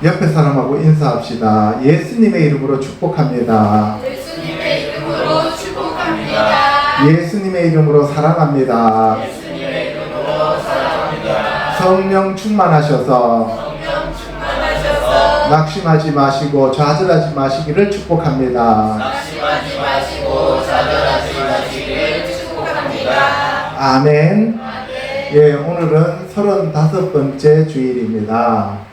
옆에 사람하고 인사합시다. 예수님의 이름으로 축복합니다. 예수님의 이름으로 축복합니다. 예수님의 이름으로 사랑합니다. 예수님의 이름으로 사랑합니다. 성령 충만하셔서 성령 충만하셔서 낙심하지 마시고 좌절하지 마시기를 축복합니다. 낙심하지 마시고 좌절하지 마시기를 축복합니다. 아멘. 아멘. 예, 오늘은 35번째 주일입니다.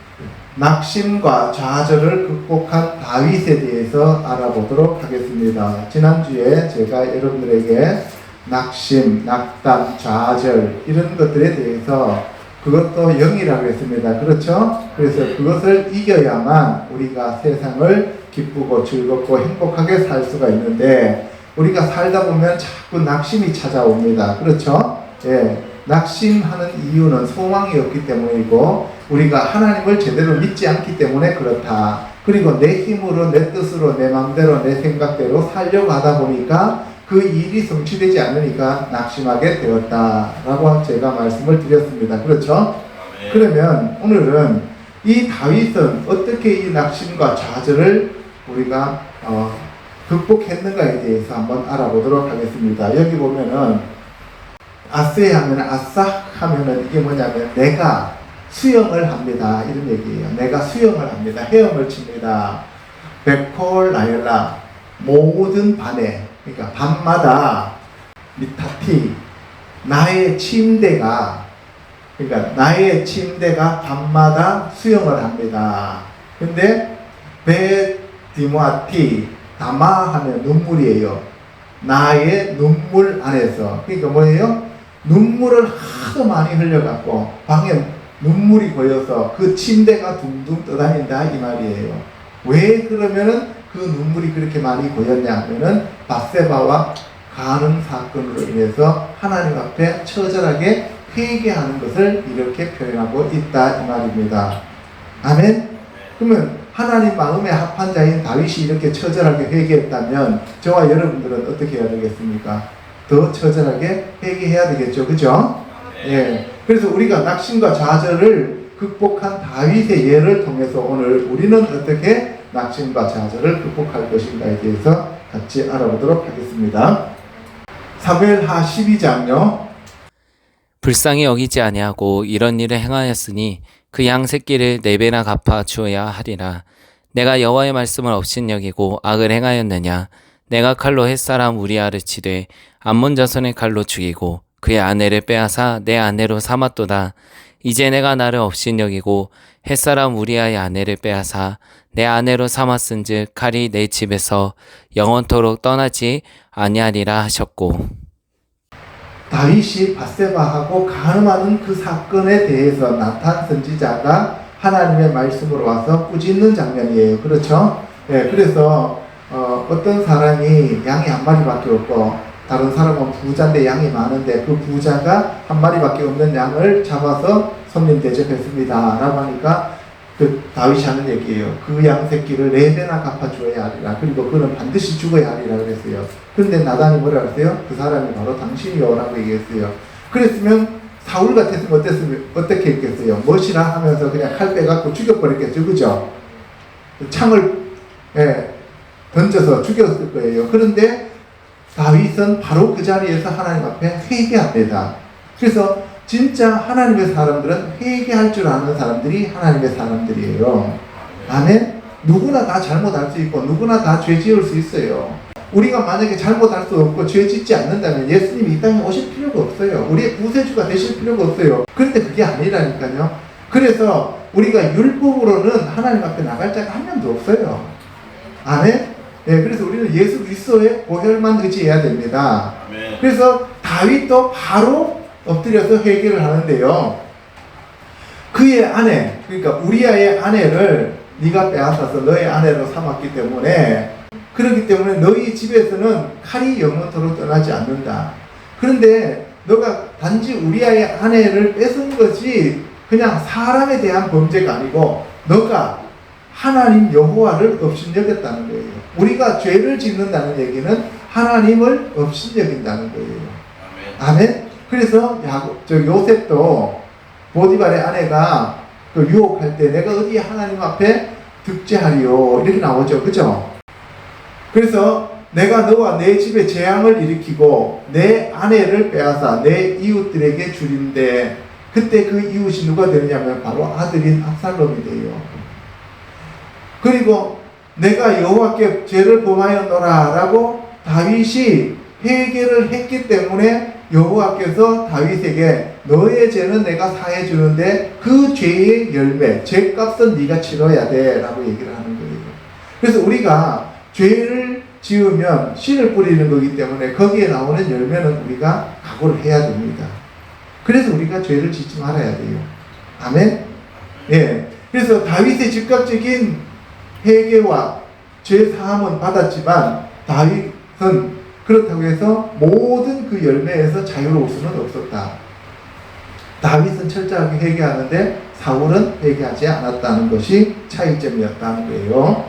낙심과 좌절을 극복한 다윗에 대해서 알아보도록 하겠습니다. 지난주에 제가 여러분들에게 낙심, 낙담, 좌절 이런 것들에 대해서 그것도 영이라고 했습니다. 그렇죠? 그래서 그것을 이겨야만 우리가 세상을 기쁘고 즐겁고 행복하게 살 수가 있는데 우리가 살다 보면 자꾸 낙심이 찾아옵니다. 그렇죠? 예. 낙심하는 이유는 소망이 없기 때문이고 우리가 하나님을 제대로 믿지 않기 때문에 그렇다. 그리고 내 힘으로 내 뜻으로 내 마음대로 내 생각대로 살려고 하다 보니까 그 일이 성취되지 않으니까 낙심하게 되었다라고 제가 말씀을 드렸습니다. 그렇죠? 그러면 오늘은 이 다윗은 어떻게 이 낙심과 좌절을 우리가 극복했는가에 대해서 한번 알아보도록 하겠습니다. 여기 보면은 아스에 하면 아싸 하면은 이게 뭐냐면 내가 수영을 합니다 이런 얘기예요. 내가 수영을 합니다. 헤엄을 칩니다. 베콜 라일라 모든 밤에 그러니까 밤마다 미타티 나의 침대가 그러니까 나의 침대가 밤마다 수영을 합니다. 근데 베디모아티 다마 하면 눈물이에요. 나의 눈물 안에서 그러니까 뭐예요? 눈물을 하도 많이 흘려갖고 방에 눈물이 고여서 그 침대가 둥둥 떠다닌다 이 말이에요. 왜 그러면은 그 눈물이 그렇게 많이 고였냐 하면은 밧세바와 간음 사건으로 인해서 하나님 앞에 처절하게 회개하는 것을 이렇게 표현하고 있다 이 말입니다. 아멘? 그러면 하나님 마음에 합한 자인 다윗이 이렇게 처절하게 회개했다면 저와 여러분들은 어떻게 해야 되겠습니까? 더 처절하게 회개해야 되겠죠. 그죠? 예. 그래서 우리가 낙심과 좌절을 극복한 다윗의 예를 통해서 오늘 우리는 어떻게 낙심과 좌절을 극복할 것인가에 대해서 같이 알아보도록 하겠습니다. 사무엘하 12장요. 불쌍히 여기지 아니하고 이런 일을 행하였으니 그 양 새끼를 4배나 갚아 주어야 하리라. 내가 여호와의 말씀을 업신여기고 악을 행하였느냐. 내가 칼로 햇사람 우리아를 치되 암몬 자손의 칼로 죽이고 그의 아내를 빼앗아 내 아내로 삼았도다. 이제 내가 나를 업신여기고 햇사람 우리아의 아내를 빼앗아 내 아내로 삼았은즉 칼이 내 집에서 영원토록 떠나지 아니하리라 하셨고. 다윗이 밧세바하고 간음하는 그 사건에 대해서 나탄 선지자가 하나님의 말씀으로 와서 꾸짖는 장면이에요. 그렇죠? 예, 그래서 어떤 사람이 양이 한 마리밖에 없고 다른 사람은 부자인데 양이 많은데 그 부자가 한 마리밖에 없는 양을 잡아서 손님 대접했습니다 라고 하니까 그 다윗이 하는 얘기예요. 그 양 새끼를 4배나 갚아줘야 하리라. 그리고 그는 반드시 죽어야 하리라 그랬어요. 그런데 나단이 뭐라 그랬어요? 그 사람이 바로 당신이요 라고 얘기했어요. 그랬으면 사울 같았으면 어떻게 했겠어요? 멋이라 하면서 그냥 칼 빼갖고 죽여버렸겠죠. 그죠? 창을 던져서 죽였을 거예요. 그런데 다윗은 바로 그 자리에서 하나님 앞에 회개합니다. 그래서 진짜 하나님의 사람들은 회개할 줄 아는 사람들이 하나님의 사람들이에요. 아멘? 누구나 다 잘못할 수 있고 누구나 다 죄 지을 수 있어요. 우리가 만약에 잘못할 수 없고 죄 짓지 않는다면 예수님이 이 땅에 오실 필요가 없어요. 우리의 구세주가 되실 필요가 없어요. 그런데 그게 아니라니까요. 그래서 우리가 율법으로는 하나님 앞에 나갈 자가 한 명도 없어요. 아멘? 네, 그래서 우리는 예수 그리스도의 보혈만 의지해야 됩니다. 그래서 다윗도 바로 엎드려서 회개를 하는데요. 그의 아내, 그러니까 우리아의 아내를 네가 빼앗아서 너의 아내로 삼았기 때문에 그렇기 때문에 너희 집에서는 칼이 영원토록 떠나지 않는다. 그런데 너가 단지 우리아의 아내를 뺏은 것이 그냥 사람에 대한 범죄가 아니고 너가 하나님 여호와를 업신여겼다는 거예요. 우리가 죄를 짓는다는 얘기는 하나님을 업신여긴다는 거예요. 아멘. 그래서 요셉도 보디발의 아내가 그 유혹할 때 내가 어디 하나님 앞에 득제하리요 이렇게 나오죠. 그죠? 그래서 내가 너와 내 집에 재앙을 일으키고 내 아내를 빼앗아 내 이웃들에게 주린데 그때 그 이웃이 누가 되느냐면 바로 아들인 압살롬이 돼요. 그리고 내가 여호와께 죄를 범하였노라 라고 다윗이 회개를 했기 때문에 여호와께서 다윗에게 너의 죄는 내가 사해 주는데 그 죄의 열매, 죄값은 네가 치러야 돼 라고 얘기를 하는 거예요. 그래서 우리가 죄를 지으면 씨를 뿌리는 거기 때문에 거기에 나오는 열매는 우리가 각오를 해야 됩니다. 그래서 우리가 죄를 짓지 말아야 돼요. 아멘? 예. 그래서 다윗의 즉각적인 회개와 죄 사함은 받았지만 다윗은 그렇다고 해서 모든 그 열매에서 자유로울 수는 없었다. 다윗은 철저하게 회개하는데 사울은 회개하지 않았다는 것이 차이점이었다는 거예요.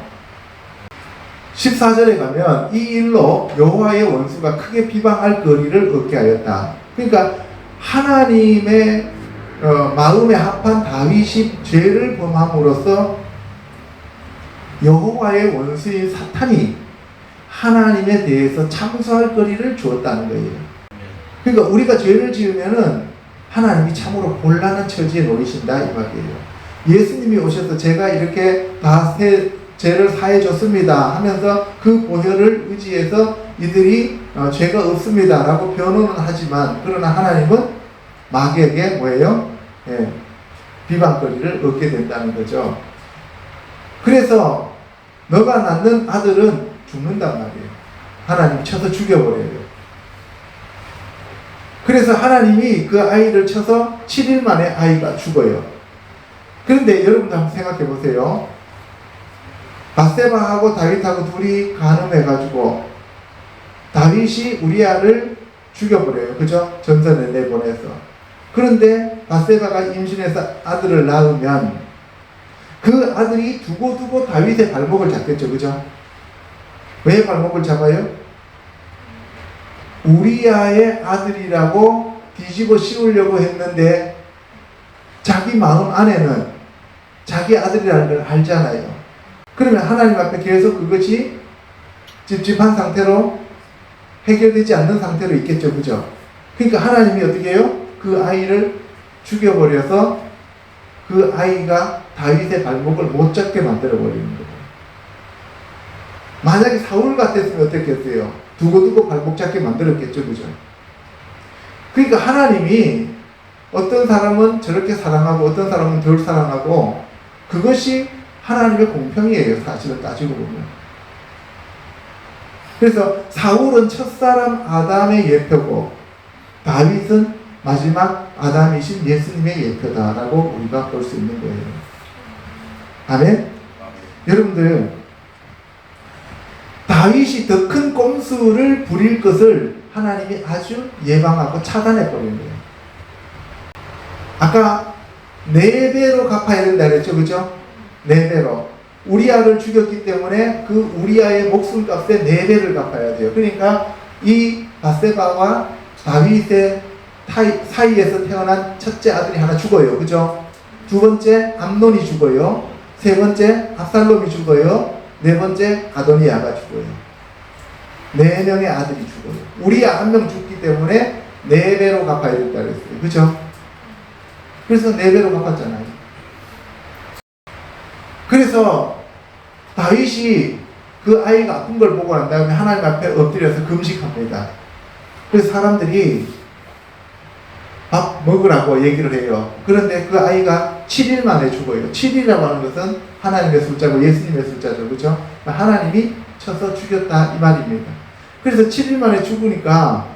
14절에 가면 이 일로 여호와의 원수가 크게 비방할 거리를 얻게 하였다. 그러니까 하나님의 마음에 합한 다윗이 죄를 범함으로써 여호와의 원수인 사탄이 하나님에 대해서 참소할 거리를 주었다는 거예요. 그러니까 우리가 죄를 지으면은 하나님이 참으로 곤란한 처지에 놓이신다 이 말이에요. 예수님이 오셔서 제가 이렇게 다 죄를 사해 줬습니다 하면서 그 보혈을 의지해서 이들이 죄가 없습니다 라고 변호는 하지만 그러나 하나님은 마귀에게 뭐예요? 예, 비방거리를 얻게 된다는 거죠. 그래서 너가 낳는 아들은 죽는단 말이에요. 하나님이 쳐서 죽여버려요. 그래서 하나님이 그 아이를 쳐서 7일 만에 아이가 죽어요. 그런데 여러분도 한번 생각해 보세요. 밧세바하고 다윗하고 둘이 간음해가지고 다윗이 우리아를 죽여버려요. 그죠? 전선에 내보내서. 그런데 밧세바가 임신해서 아들을 낳으면 그 아들이 두고두고 다윗의 발목을 잡겠죠. 그죠? 왜 발목을 잡아요? 우리아의 아들이라고 뒤집어 씌우려고 했는데 자기 마음 안에는 자기 아들이라는 걸 알잖아요. 그러면 하나님 앞에 계속 그것이 찝찝한 상태로 해결되지 않는 상태로 있겠죠. 그죠? 그러니까 하나님이 어떻게 해요? 그 아이를 죽여버려서 그 아이가 다윗의 발목을 못 잡게 만들어버리는 거예요. 만약에 사울 같았으면 어떻겠어요? 두고두고 발목 잡게 만들었겠죠. 그죠? 그러니까 하나님이 어떤 사람은 저렇게 사랑하고 어떤 사람은 덜 사랑하고 그것이 하나님의 공평이에요. 사실은 따지고 보면. 그래서 사울은 첫사람 아담의 예표고 다윗은 마지막 아담이신 예수님의 예표다라고 우리가 볼 수 있는 거예요. 아멘? 여러분들 다윗이 더 큰 꼼수를 부릴 것을 하나님이 아주 예방하고 차단해 버린 거예요. 아까 4배로 갚아야 된다 그랬죠. 그죠? 4배로. 우리아를 죽였기 때문에 그 우리아의 목숨값의 4배를 갚아야 돼요. 그러니까 이 밧세바와 다윗의 사이에서 태어난 첫째 아들이 하나 죽어요. 그죠? 두 번째 암논이 죽어요. 세 번째 압살롬이 죽어요. 네 번째 아도니아가 죽어요. 4명의 아들이 죽어요. 우리아 1명 죽기 때문에 4배로 갚아야 된다 그랬어요. 그죠? 그래서 4배로 갚았잖아요. 그래서 다윗이 그 아이가 아픈 걸 보고 난 다음에 하나님 앞에 엎드려서 금식합니다. 그래서 사람들이 밥 먹으라고 얘기를 해요. 그런데 그 아이가 7일 만에 죽어요. 7일이라고 하는 것은 하나님의 숫자고 예수님의 숫자죠. 그렇죠? 하나님이 쳐서 죽였다 이 말입니다. 그래서 7일 만에 죽으니까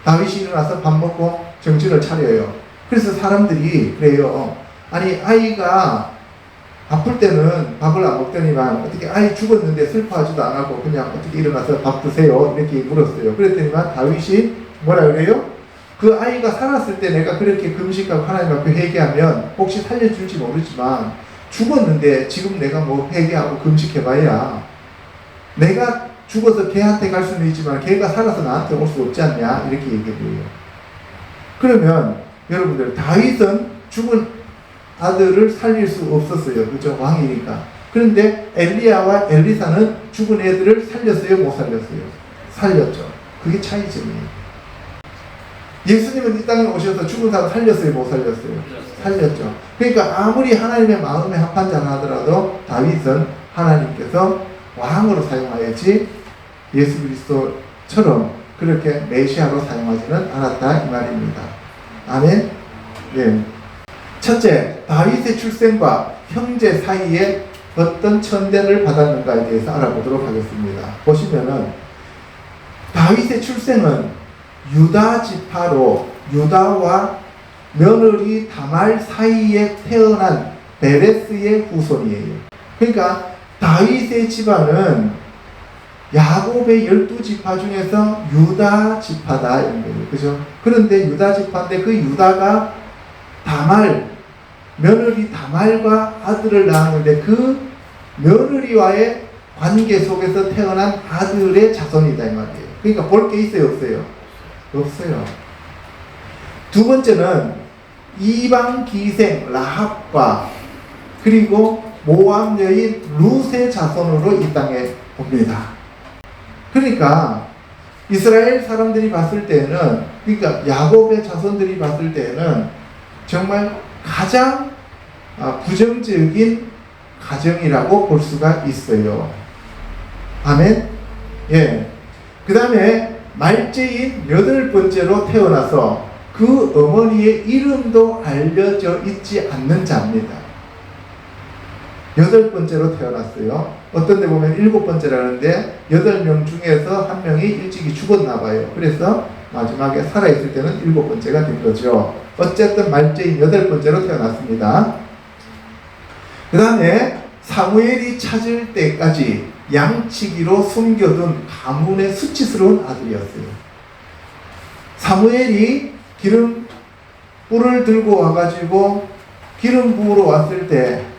다윗이 일어나서 밥 먹고 정신을 차려요. 그래서 사람들이 그래요. 아니 아이가 아플 때는 밥을 안 먹더니만 어떻게 아이 죽었는데 슬퍼하지도 않고 그냥 어떻게 일어나서 밥 드세요 이렇게 물었어요. 그랬더니만 다윗이 뭐라 그래요? 그 아이가 살았을 때 내가 그렇게 금식하고 하나님 앞에 회개하면 혹시 살려줄지 모르지만 죽었는데 지금 내가 뭐 회개하고 금식해봐야 내가 죽어서 걔한테 갈 수는 있지만 걔가 살아서 나한테 올 수 없지 않냐 이렇게 얘기해요. 그러면 여러분들 다윗은 죽은 아들을 살릴 수 없었어요. 그죠? 왕이니까. 그런데 엘리야와 엘리사는 죽은 애들을 살렸어요? 못 살렸어요? 살렸죠. 그게 차이점이에요. 예수님은 이 땅에 오셔서 죽은 사람 살렸어요? 못 살렸어요? 살렸죠. 그러니까 아무리 하나님의 마음에 합한 자라 하더라도 다윗은 하나님께서 왕으로 사용하였지 예수 그리스도처럼 그렇게 메시아로 사용하지는 않았다 이 말입니다. 아멘. 예. 첫째, 다윗의 출생과 형제 사이에 어떤 천대를 받았는가에 대해서 알아보도록 하겠습니다. 보시면은 다윗의 출생은 유다 지파로 유다와 며느리 다말 사이에 태어난 베레스의 후손이에요. 그러니까 다윗의 집안은 야곱의 12지파 중에서 유다 지파다 이런 거예요. 그죠? 그런데 유다 지파인데 그 유다가 다말, 며느리 다말과 아들을 낳았는데 그 며느리와의 관계 속에서 태어난 아들의 자손이다 이 말이에요. 그러니까 볼 게 있어요, 없어요? 없어요. 두 번째는 이방 기생 라합과 그리고 모압 여인 룻의 자손으로 이 땅에 옵니다. 그러니까 이스라엘 사람들이 봤을 때는, 그러니까 야곱의 자손들이 봤을 때는 정말 가장 부정적인 가정이라고 볼 수가 있어요. 아멘? 예. 그 다음에 말째인 8번째로 태어나서 그 어머니의 이름도 알려져 있지 않는 자입니다. 8번째로 태어났어요. 어떤 데 보면 7번째라는데 8명 중에서 한 명이 일찍이 죽었나 봐요. 그래서 마지막에 살아있을 때는 7번째가 된 거죠. 어쨌든 말째인 8번째로 태어났습니다. 그 다음에 사무엘이 찾을 때까지 양치기로 숨겨둔 가문의 수치스러운 아들이었어요. 사무엘이 뿔을 들고 와가지고 기름 부으러 왔을 때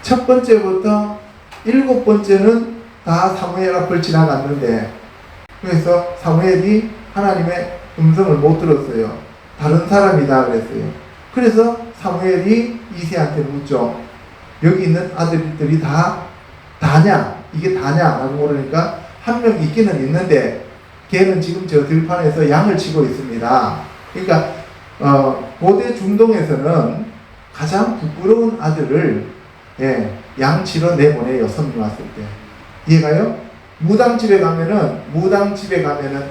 첫 번째부터 7번째는 다 사무엘 앞을 지나갔는데, 그래서 사무엘이 하나님의 음성을 못 들었어요. 다른 사람이다 그랬어요. 그래서 사무엘이 이새한테 묻죠. 여기 있는 아들들이 다 다냐? 이게 다냐? 라고 물으니까 한 명 있기는 있는데 걔는 지금 저 들판에서 양을 치고 있습니다. 그러니까 고대 중동에서는 가장 부끄러운 아들을 양치러 내보내요. 손님 왔을 때. 이해가요? 무당집에 가면은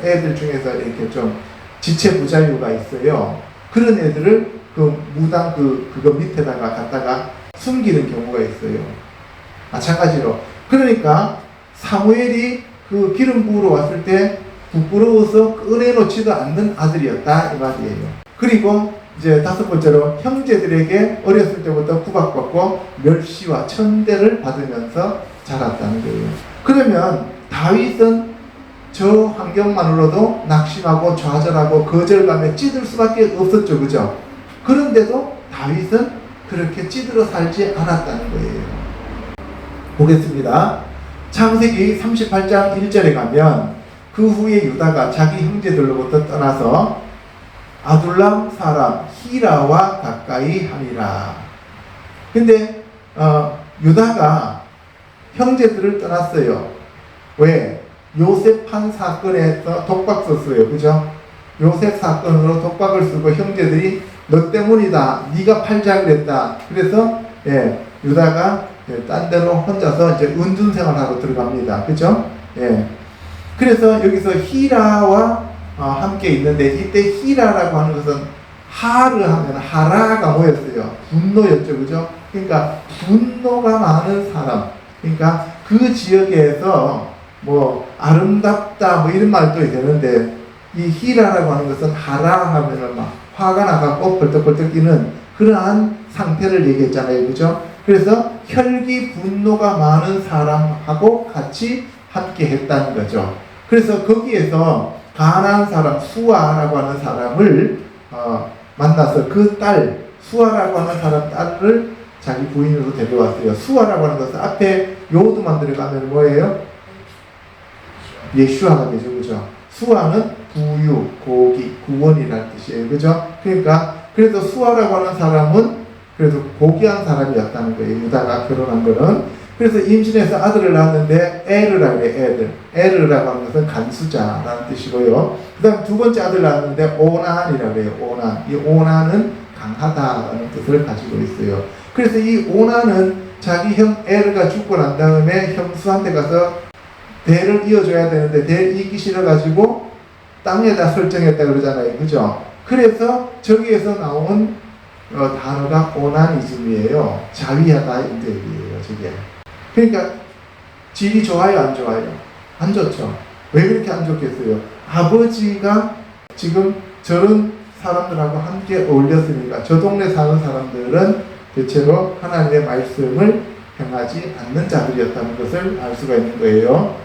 애들 중에서 이렇게 좀 지체부자유가 있어요. 그런 애들을 그 무당 그거 밑에다가 갖다가 숨기는 경우가 있어요. 마찬가지로. 그러니까 사무엘이 그 기름 부으러 왔을 때 부끄러워서 꺼내놓지도 않는 아들이었다 이 말이에요. 그리고 이제 5번째로 형제들에게 어렸을 때부터 구박받고 멸시와 천대를 받으면서 자랐다는 거예요. 그러면 다윗은 저 환경만으로도 낙심하고 좌절하고 거절감에 찌들 수밖에 없었죠. 그죠? 그런데도 다윗은 그렇게 찌들어 살지 않았다는 거예요. 보겠습니다. 창세기 38장 1절에 가면 그 후에 유다가 자기 형제들로부터 떠나서 아둘람 사람 히라와 가까이 하니라. 근데 유다가 형제들을 떠났어요. 왜? 요셉한 사건에서 독박 썼어요. 그죠? 요셉 사건으로 독박을 쓰고 형제들이 너 때문이다. 네가 팔자 그랬다. 그래서 유다가 딴 데로 혼자서 이제 은둔 생활하러 들어갑니다. 그죠? 그래서 여기서 히라와 함께 있는데, 이때 히라라고 하는 것은 하르 하면 하라가 뭐였어요? 분노였죠. 그죠? 그러니까 분노가 많은 사람. 그러니까 그 지역에서 뭐 아름답다 뭐 이런 말도 되는데, 이 히라라고 하는 것은 하라 하면은 막 화가 나갖고 벌떡벌떡 뛰는 그러한 상태를 얘기했잖아요. 그죠? 그래서 혈기 분노가 많은 사람하고 같이 함께 했다는 거죠. 그래서 거기에서 가나안 사람 수아라고 하는 사람을 만나서 그 딸 수아라고 하는 사람 딸을 자기 부인으로 데려왔어요. 수아라고 하는 것은 앞에 요드만 들어가면 뭐예요? 예슈아가 되죠. 그죠? 수아는 구유, 고기, 구원이라는 뜻이에요. 그죠? 그러니까 그래서 수아라고 하는 사람은 그래도 고귀한 사람이었다는 거예요. 유다가 결혼한 거는. 그래서 임신해서 아들을 낳았는데 에르라고 해요. 애들. 에르라고 하는 것은 간수자라는 뜻이고요. 그 다음 두 번째 아들 낳았는데 오난이라고 해요. 오난. 이 오난은 강하다라는 뜻을 가지고 있어요. 그래서 이 오난은 자기 형 에르가 죽고 난 다음에 형수한테 가서 대를 이어줘야 되는데 대를 이기 싫어가지고 땅에다 설정했다 그러잖아요. 그죠? 그래서 저기에서 나온 단어가 오나니즘이에요. 자위하다 이 뜻이에요. 저게. 그러니까 질이 좋아요, 안 좋아요? 안 좋죠. 왜 그렇게 안 좋겠어요? 아버지가 지금 저런 사람들하고 함께 어울렸으니까 저 동네 사는 사람들은 대체로 하나님의 말씀을 행하지 않는 자들이었다는 것을 알 수가 있는 거예요.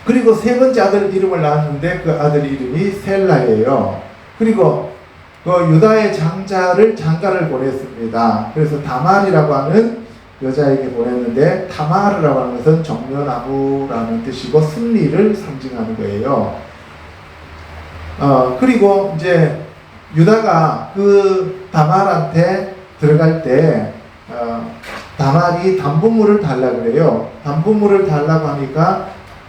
그리고 세 번째 아들 이름을 낳았는데 그 아들 이름이 셀라예요. 그리고 그 유다의 장가를 보냈습니다. 그래서 다말이라고 하는 여자에게 보냈는데 타마르라고 하는 것은 정려나무라는 뜻이고 승리를 상징하는 거예요. 그리고 이제 유다가 그 다말한테 들어갈 때 다말이 담보물을 달라 그래요. 담보물을 달라고 하니까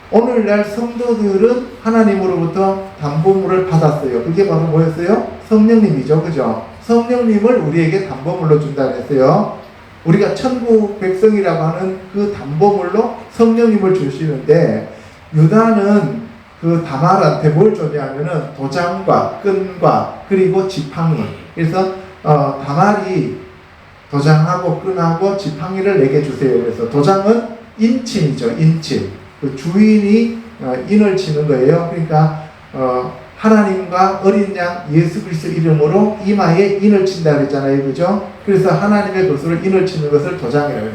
오늘날 성도들은 하나님으로부터 담보물을 받았어요. 그게 바로 뭐였어요? 성령님이죠. 그죠? 성령님을 우리에게 담보물로 준다 그랬어요. 우리가 천국 백성이라고 하는 그 담보물로 성령님을 주시는데 유다는 그 다말한테 뭘 줬냐면은 도장과 끈과 그리고 지팡이. 그래서 다말이 도장하고 끈하고 지팡이를 내게 주세요. 그래서 도장은 인침이죠. 인침. 그 주인이 인을 치는 거예요. 그러니까 하나님과 어린 양 예수 그리스도 이름으로 이마에 인을 친다 그랬잖아요. 그죠? 그래서 하나님의 것으로 인을 치는 것을 도장이라고 해요.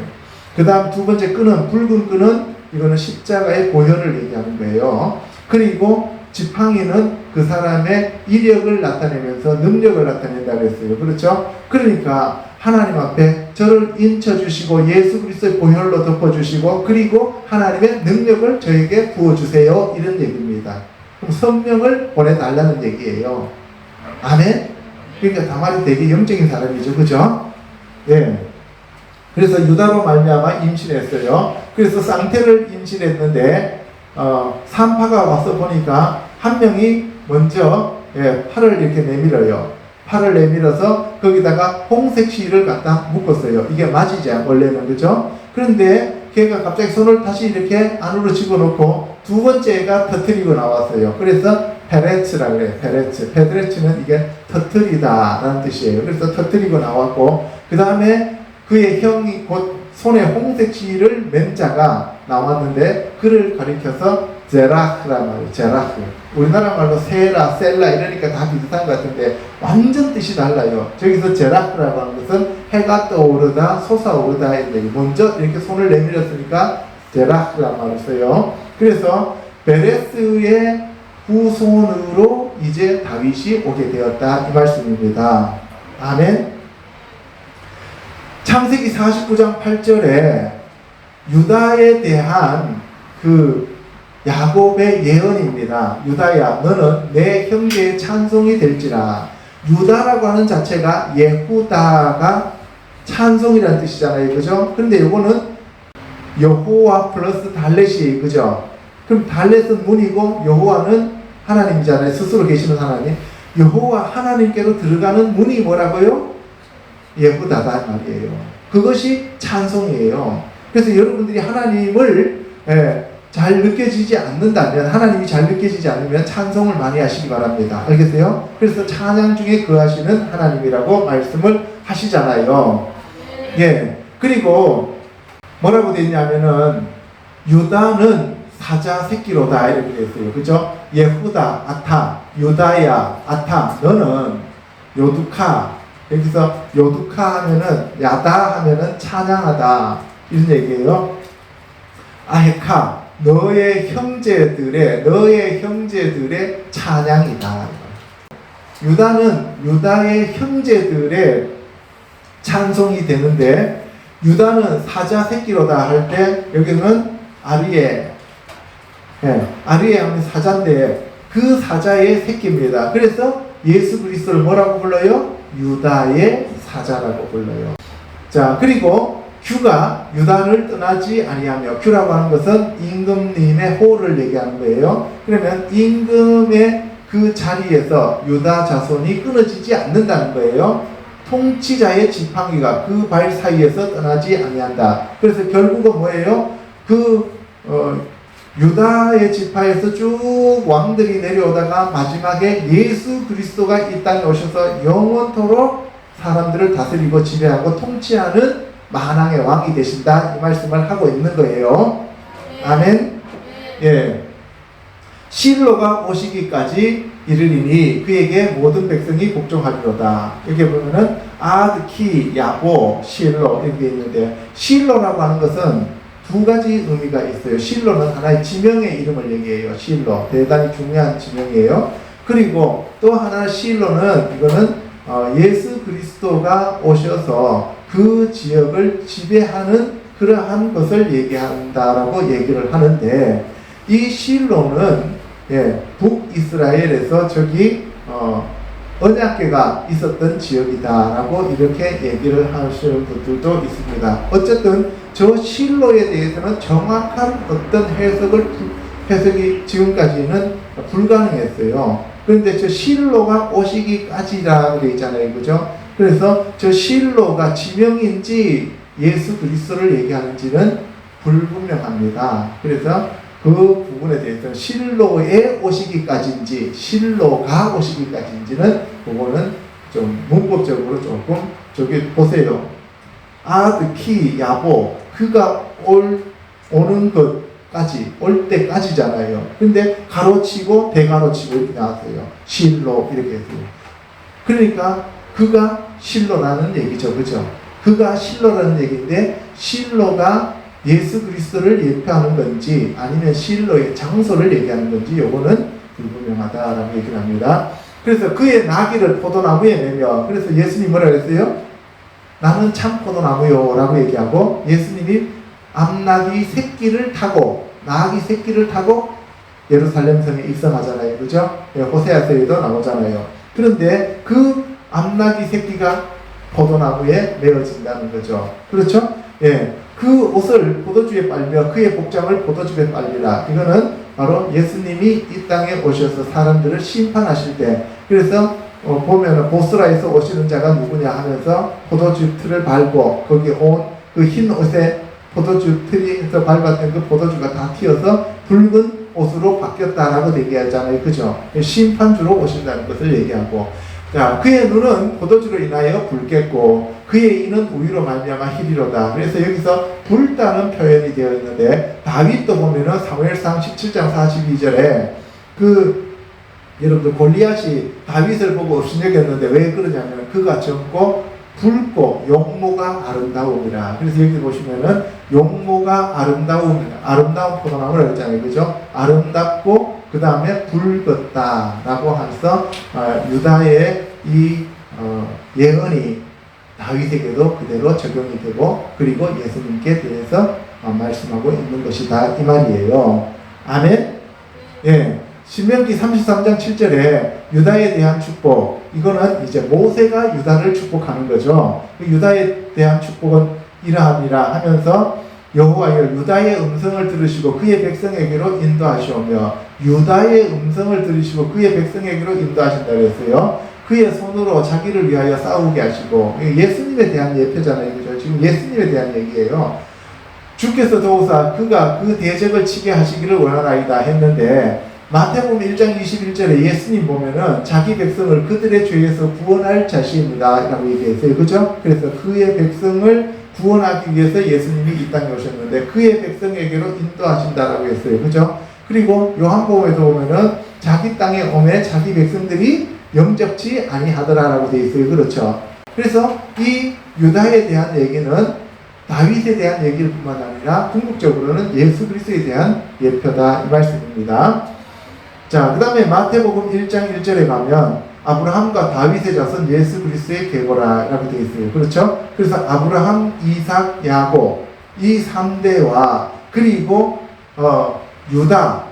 그 다음 두 번째 끈은, 붉은 끈은 이거는 십자가의 보혈을 얘기하는 거예요. 그리고 지팡이는 그 사람의 이력을 나타내면서 능력을 나타낸다 그랬어요. 그렇죠? 그러니까 하나님 앞에 저를 인쳐주시고 예수 그리스도의 보혈로 덮어주시고 그리고 하나님의 능력을 저에게 부어주세요. 이런 얘기입니다. 그럼 성령을 보내달라는 얘기예요. 아멘? 그러니까 다말이 되게 영적인 사람이죠. 그죠? 예. 그래서 유다로 말미암아 임신했어요. 그래서 쌍태를 임신했는데 산파가 와서 보니까 한 명이 먼저 팔을 이렇게 내밀어요. 팔을 내밀어서 거기다가 홍색 실을 갖다 묶었어요. 이게 맞이자 원래는. 그죠? 그런데 걔가 갑자기 손을 다시 이렇게 안으로 집어넣고 두 번째 애가 터뜨리고 나왔어요. 그래서 페레츠라고 해요. 페레츠. 페레츠는 이게 터뜨리다 라는 뜻이에요. 그래서 터뜨리고 나왔고 그 다음에 그의 형이 곧 손에 홍색 실을 맨 자가 나왔는데 그를 가리켜서 제라흐란 말이에요. 제라흐. 우리나라 말로 세라, 셀라 이러니까 다 비슷한 것 같은데 완전 뜻이 달라요. 저기서 제라흐라고 하는 것은 해가 떠오르다, 솟아오르다 얘기. 먼저 이렇게 손을 내밀었으니까 제라흐란 말을 써요. 그래서 베레스의 후손으로 이제 다윗이 오게 되었다 이 말씀입니다. 아멘. 창세기 49장 8절에 유다에 대한 그 야곱의 예언입니다. 유다야 너는 내 형제의 찬송이 될지라. 유다라고 하는 자체가 예후다가 찬송이라는 뜻이잖아요. 그죠? 근데 이거는 여호와 플러스 달렛이 그죠? 그럼 달렛은 문이고 여호와는 하나님이잖아요. 스스로 계시는 하나님. 여호와 하나님께로 들어가는 문이 뭐라고요? 예후다다 말이에요. 그것이 찬송이에요. 그래서 여러분들이 하나님을 잘 느껴지지 않는다면, 하나님이 잘 느껴지지 않으면 찬송을 많이 하시기 바랍니다. 알겠어요? 그래서 찬양 중에 거하시는 하나님이라고 말씀을 하시잖아요. 예. 그리고 뭐라고 되어 있냐면은 유다는 사자 새끼로다 이렇게 되어 있어요. 그죠? 예후다, 아타, 유다야, 아타, 너는 요두카. 여기서 요두카 하면은 야다 하면은 찬양하다 이런 얘기예요. 아헤카 너의 형제들의 찬양이다. 유다는 유다의 형제들의 찬송이 되는데 유다는 사자 새끼로다 할 때 여기는 아리에 아리에 하면 사자인데 그 사자의 새끼입니다. 그래서 예수 그리스도를 뭐라고 불러요? 유다의 사자라고 불러요. 자, 그리고 규가 유다를 떠나지 아니하며, 규라고 하는 것은 임금님의 호를 얘기하는 거예요. 그러면 임금의 그 자리에서 유다 자손이 끊어지지 않는다는 거예요. 통치자의 지팡이가 그 발 사이에서 떠나지 아니한다. 그래서 결국은 뭐예요? 유다의 지파에서 쭉 왕들이 내려오다가 마지막에 예수 그리스도가 이 땅에 오셔서 영원토록 사람들을 다스리고 지배하고 통치하는 만왕의 왕이 되신다, 이 말씀을 하고 있는 거예요. 아멘. 예. 실로가 오시기까지 이르리니 그에게 모든 백성이 복종하리로다. 여기 보면은 아드, 키, 야보, 실로 이렇게 있는데, 실로라고 하는 것은 두 가지 의미가 있어요. 실로는 하나의 지명의 이름을 얘기해요. 실로, 대단히 중요한 지명이에요. 그리고 또 하나 실로는, 이거는 예수 그리스도가 오셔서 그 지역을 지배하는 그러한 것을 얘기한다라고 얘기를 하는데, 이 실로는 북이스라엘에서 저기 언약궤가 있었던 지역이다라고 이렇게 얘기를 하시는 분들도 있습니다. 어쨌든 저 실로에 대해서는 정확한 어떤 해석이 지금까지는 불가능했어요. 그런데 저 실로가 오시기까지라고 되어 있잖아요, 그죠? 그래서 저 실로가 지명인지 예수 그리스도를 얘기하는지는 불분명합니다. 그래서 그 부분에 대해서 실로에 오시기까지인지 실로가 오시기까지인지는 그거는 좀 문법적으로 조금 저기 보세요. 아드, 키, 야보, 그가 오는 것까지, 올 때까지잖아요. 근데 가로치고 대가로치고 이렇게 나왔어요. 실로 이렇게 했어요. 그러니까 그가 실로라는 얘기죠, 그죠? 그가 실로라는 얘기인데, 실로가 예수 그리스도를 예표하는 건지 아니면 실로의 장소를 얘기하는 건지 요거는 불분명하다라고 얘기를 합니다. 그래서 그의 나귀를 포도나무에 매며, 그래서 예수님이 뭐라 그랬어요? 나는 참 포도나무요 라고 얘기하고, 예수님이 암나귀 새끼를 타고, 나귀 새끼를 타고 예루살렘 성에 입성하잖아요, 그죠? 호세아서에도 나오잖아요. 그런데 그 암나귀 새끼가 포도나무에 메어진다는 거죠. 그렇죠? 예. 그 옷을 포도주에 빨며 그의 복장을 포도주에 빨리라. 이거는 바로 예수님이 이 땅에 오셔서 사람들을 심판하실 때, 그래서 보면은 보스라에서 오시는 자가 누구냐 하면서 포도주 틀을 밟고 거기 온 그 흰 옷에 포도주 틀에서 밟았던 그 포도주가 다 튀어서 붉은 옷으로 바뀌었다라고 얘기하잖아요, 그죠? 심판주로 오신다는 것을 얘기하고, 자, 그의 눈은 포도주로 인하여 붉겠고 그의 이는 우유로 말미암아 희리로다. 그래서 여기서 붉다는 표현이 되어 있는데, 다윗도 보면은 사무엘상 17장 42절에 여러분들 골리앗이 다윗을 보고 업신여겼는데 왜 그러냐면 그가 젊고 붉고 용모가 아름다움이라. 그래서 여기 보시면은 용모가 아름다운 포도나무라고 했잖아요, 그죠? 아름답고 그 다음에 붉었다라고 해서 유다의 이 예언이 다윗에게도 그대로 적용이 되고, 그리고 예수님께 대해서 말씀하고 있는 것이다, 이 말이에요. 아멘? 예. 신명기 33장 7절에 유다에 대한 축복, 이거는 이제 모세가 유다를 축복하는 거죠. 유다에 대한 축복은 이러함이라 하면서 여호와여 유다의 음성을 들으시고 그의 백성에게로 인도하시오며, 유다의 음성을 들으시고 그의 백성에게로 인도하신다 그랬어요. 그의 손으로 자기를 위하여 싸우게 하시고, 예수님에 대한 예표잖아요, 그죠? 지금 예수님에 대한 얘기예요. 주께서 도우사 그가 그 대적을 치게 하시기를 원하나이다 했는데, 마태복음 1장 21절에 예수님 보면은 자기 백성을 그들의 죄에서 구원할 자신입니다 라고 얘기했어요, 그죠? 그래서 그의 백성을 구원하기 위해서 예수님이 이 땅에 오셨는데 그의 백성에게로 인도하신다라고 했어요, 그죠? 그리고 요한복음에도 보면은 자기 땅에 오매 자기 백성들이 영접지 아니하더라라고 되어 있어요, 그렇죠? 그래서 이 유다에 대한 얘기는 다윗에 대한 얘기일 뿐만 아니라 궁극적으로는 예수 그리스도에 대한 예표다, 이 말씀입니다. 자, 그 다음에 마태복음 1장 1절에 가면 아브라함과 다윗의 자손 예수 그리스도의 계보라라고 되어 있어요, 그렇죠? 그래서 아브라함, 이삭, 야곱 이 3대와 그리고 유다,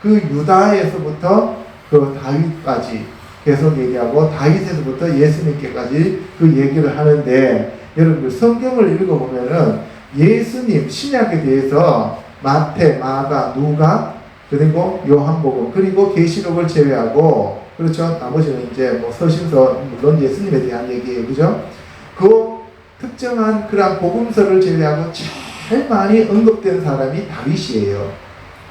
그 유다에서부터 그 다윗까지 계속 얘기하고, 다윗에서부터 예수님께까지 그 얘기를 하는데, 여러분들 성경을 읽어보면은 예수님 신약에 대해서 마태, 마가, 누가 그리고 요한복음 그리고 계시록을 제외하고 그렇죠. 나머지는 이제 뭐 서신서 물론 예수님에 대한 얘기예요, 그죠? 그 특정한 그런 복음서를 제외하고 제일 많이 언급된 사람이 다윗이에요.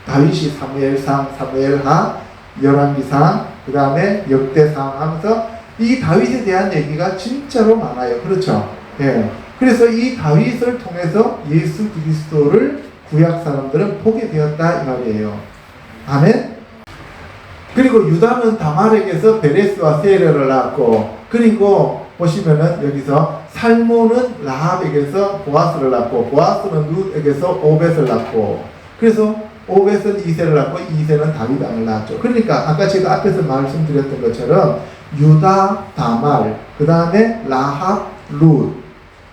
다윗이 사무엘상, 사무엘하, 열왕기상, 그 다음에 역대상 하면서 이 다윗에 대한 얘기가 진짜로 많아요. 그렇죠? 예. 그래서 이 다윗을 통해서 예수 그리스도를 구약 사람들은 보게 되었다 이 말이에요. 아멘. 그리고 유다는 다말에게서 베레스와 세레를 낳았고, 그리고 보시면은 여기서 살몬은 라합에게서 보아스를 낳고, 보아스는 룻에게서 오벳을 낳고, 그래서 오벳은 이세를 낳고 이세는 다윗왕을 낳았죠. 그러니까 아까 제가 앞에서 말씀드렸던 것처럼 유다, 다말, 그 다음에 라합, 룻,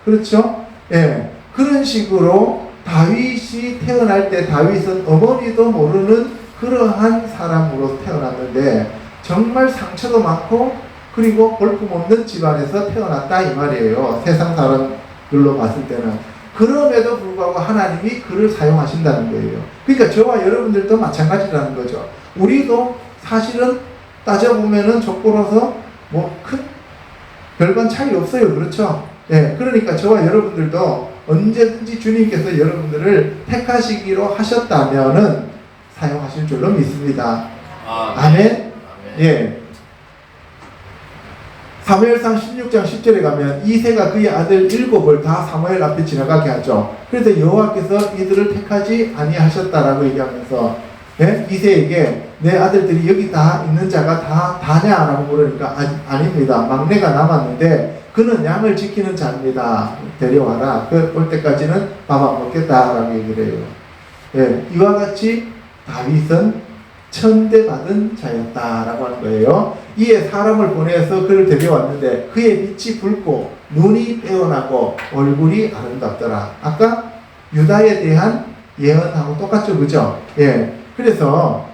그렇죠? 예, 그런 식으로 다윗이 태어날 때 다윗은 어머니도 모르는 그러한 사람으로 태어났는데 정말 상처도 많고 그리고 볼품없는 집안에서 태어났다 이 말이에요. 세상 사람들로 봤을 때는. 그럼에도 불구하고 하나님이 그를 사용하신다는 거예요. 그러니까 저와 여러분들도 마찬가지라는 거죠. 우리도 사실은 따져보면은 족보로서 뭐 큰 별반 차이 없어요. 그렇죠? 예, 그러니까 저와 여러분들도 언제든지 주님께서 여러분들을 택하시기로 하셨다면은 사용하실 줄로 믿습니다. 아멘. 예. 사무엘상 16장 10절에 가면 이새가 그의 아들 7을 다 사무엘 앞에 지나가게 하죠. 그래서 여호와께서 이들을 택하지 아니하셨다라고 얘기하면서 예? 이새에게 내 아들들이 여기 다 있는 자가 다 다냐라고 물으니까 아닙니다. 막내가 남았는데 그는 양을 지키는 자입니다. 데려와라. 그 올 때까지는 밥 안 먹겠다라고 얘기를 해요. 예, 이와 같이 다윗은 천대받은 자였다라고 하는 거예요. 이에 사람을 보내서 그를 데려왔는데 그의 빛이 붉고 눈이 빼어나고 얼굴이 아름답더라. 아까 유다에 대한 예언하고 똑같죠, 그죠? 예. 그래서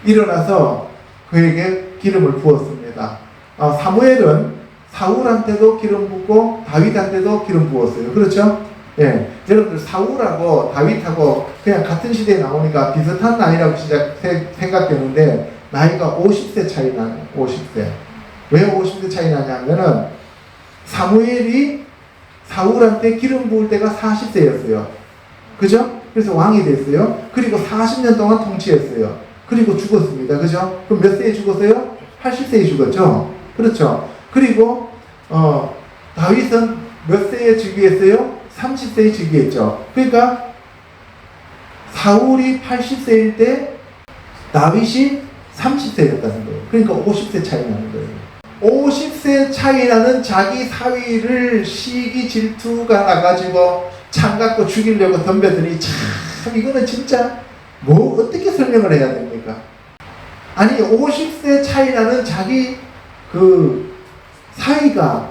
일어나서 그에게 기름을 부었습니다. 사무엘은 사울한테도 기름 붓고 다윗한테도 기름 부었어요. 그렇죠? 예, 여러분들 사울하고 다윗하고 그냥 같은 시대에 나오니까 비슷한 나이라고 생각되는데 나이가 50세 차이 나요. 50세. 왜 50세 차이 나냐면은 사무엘이 사울한테 기름 부을 때가 40세였어요. 그죠? 그래서 왕이 됐어요. 그리고 40년 동안 통치했어요. 그리고 죽었습니다. 그죠? 그럼 몇 세에 죽었어요? 80세에 죽었죠? 그렇죠? 그리고 다윗은 몇 세에 즉위했어요? 30세에 즉위했죠. 그러니까 사울이 80세일 때 다윗이 30세였다는 거예요. 그러니까 50세 차이 나는 거예요. 50세 차이 나는 자기 사위를 시기 질투가 나가지고 창 갖고 죽이려고 덤벼드니 참 이거는 진짜 뭐 어떻게 설명을 해야 됩니까? 아니 50세 차이 나는 자기 그 사위가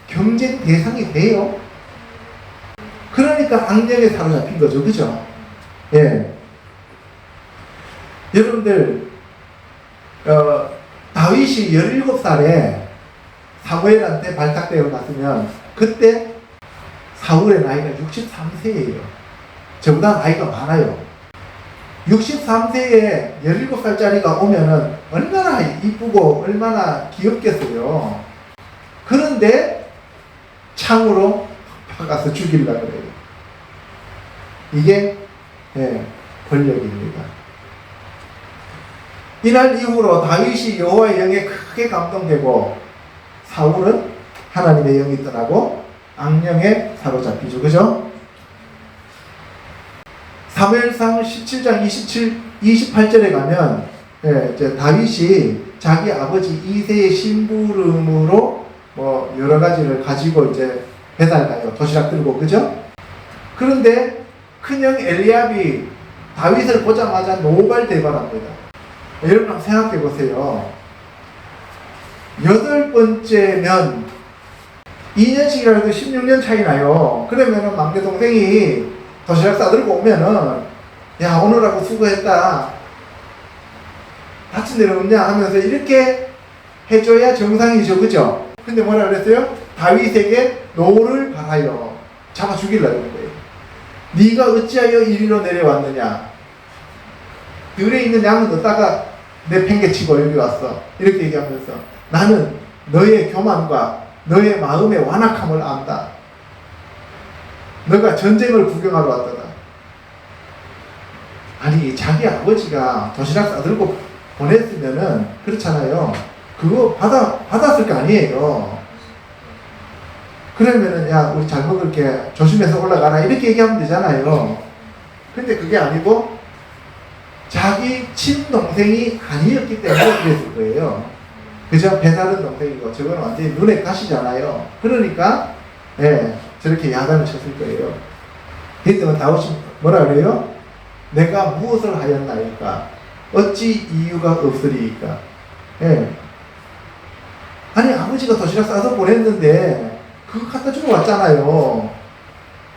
경쟁 대상이 돼요. 그러니까 악령에 사로잡힌 거죠. 그죠? 예. 여러분들, 다윗이 17살에 사무엘한테 발탁되어 갔으면, 그때 사울의 나이가 63세예요. 저보다 나이가 많아요. 63세에 17살짜리가 오면은 얼마나 이쁘고 얼마나 귀엽겠어요. 그런데 창으로 박아서 죽이려고 그래요. 이게 권력입니다. 이날 이후로 다윗이 여호와의 영에 크게 감동되고 사울은 하나님의 영이 떠나고 악령에 사로잡히죠. 그죠? 사무엘상 17장 28절에 가면 이제 다윗이 자기 아버지 이새의 심부름으로 뭐 여러 가지를 가지고 이제 배달 가요. 도시락 들고. 그죠? 그런데 큰형 엘리압이 다윗을 보자마자 노발대발합니다. 여러분 한번 생각해 보세요. 8번째면 2년씩이라도 16년 차이 나요. 그러면은 막내 동생이 도시락 싸들고 오면은 야 오늘하고 수고했다. 다친 데는 없냐 하면서 이렇게 해줘야 정상이죠. 그죠? 근데 뭐라 그랬어요? 다윗에게 노를 갈아요. 잡아 죽이려고 하는 거예요. 네가 어찌하여 이리로 내려왔느냐? 들에 있는 양은 어디다가 내 팽개치고 여기 왔어. 이렇게 얘기하면서 나는 너의 교만과 너의 마음의 완악함을 안다. 너가 전쟁을 구경하러 왔다. 아니 자기 아버지가 도시락 싸들고 보냈으면은 그렇잖아요. 그거 받았을 거 아니에요. 그러면은 야 우리 잘 먹을게 조심해서 올라가라 이렇게 얘기하면 되잖아요. 근데 그게 아니고 자기 친동생이 아니었기 때문에 그랬을 거예요. 그죠? 배다른 동생이고 저거는 완전히 눈에 가시잖아요. 그러니까 저렇게 야단을 쳤을 거예요. 그랬더니 다윗이 뭐라 그래요? 내가 무엇을 하였나이까? 어찌 이유가 없으리이까? 아니 아버지가 도시락 싸서 보냈는데 그거 갖다 주러 왔잖아요.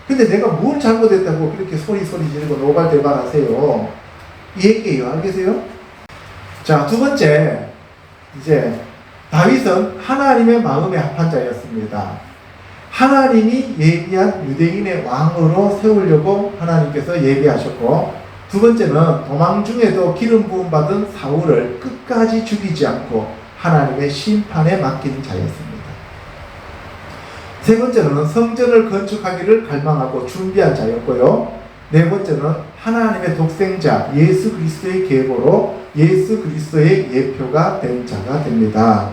근데 내가 뭘 잘못했다고 그렇게 소리 지르고 노발대발 하세요. 이 얘기예요. 알겠어요? 자, 두 번째, 이제 다윗은 하나님의 마음에 합한 자였습니다. 하나님이 예비한 유대인의 왕으로 세우려고 하나님께서 예비하셨고, 두 번째는 도망 중에도 기름 부음 받은 사울을 끝까지 죽이지 않고 하나님의 심판에 맡긴 자였습니다. 세 번째는 성전을 건축하기를 갈망하고 준비한 자였고요. 네 번째는 하나님의 독생자 예수 그리스도의 계보로 예수 그리스도의 예표가 된 자가 됩니다.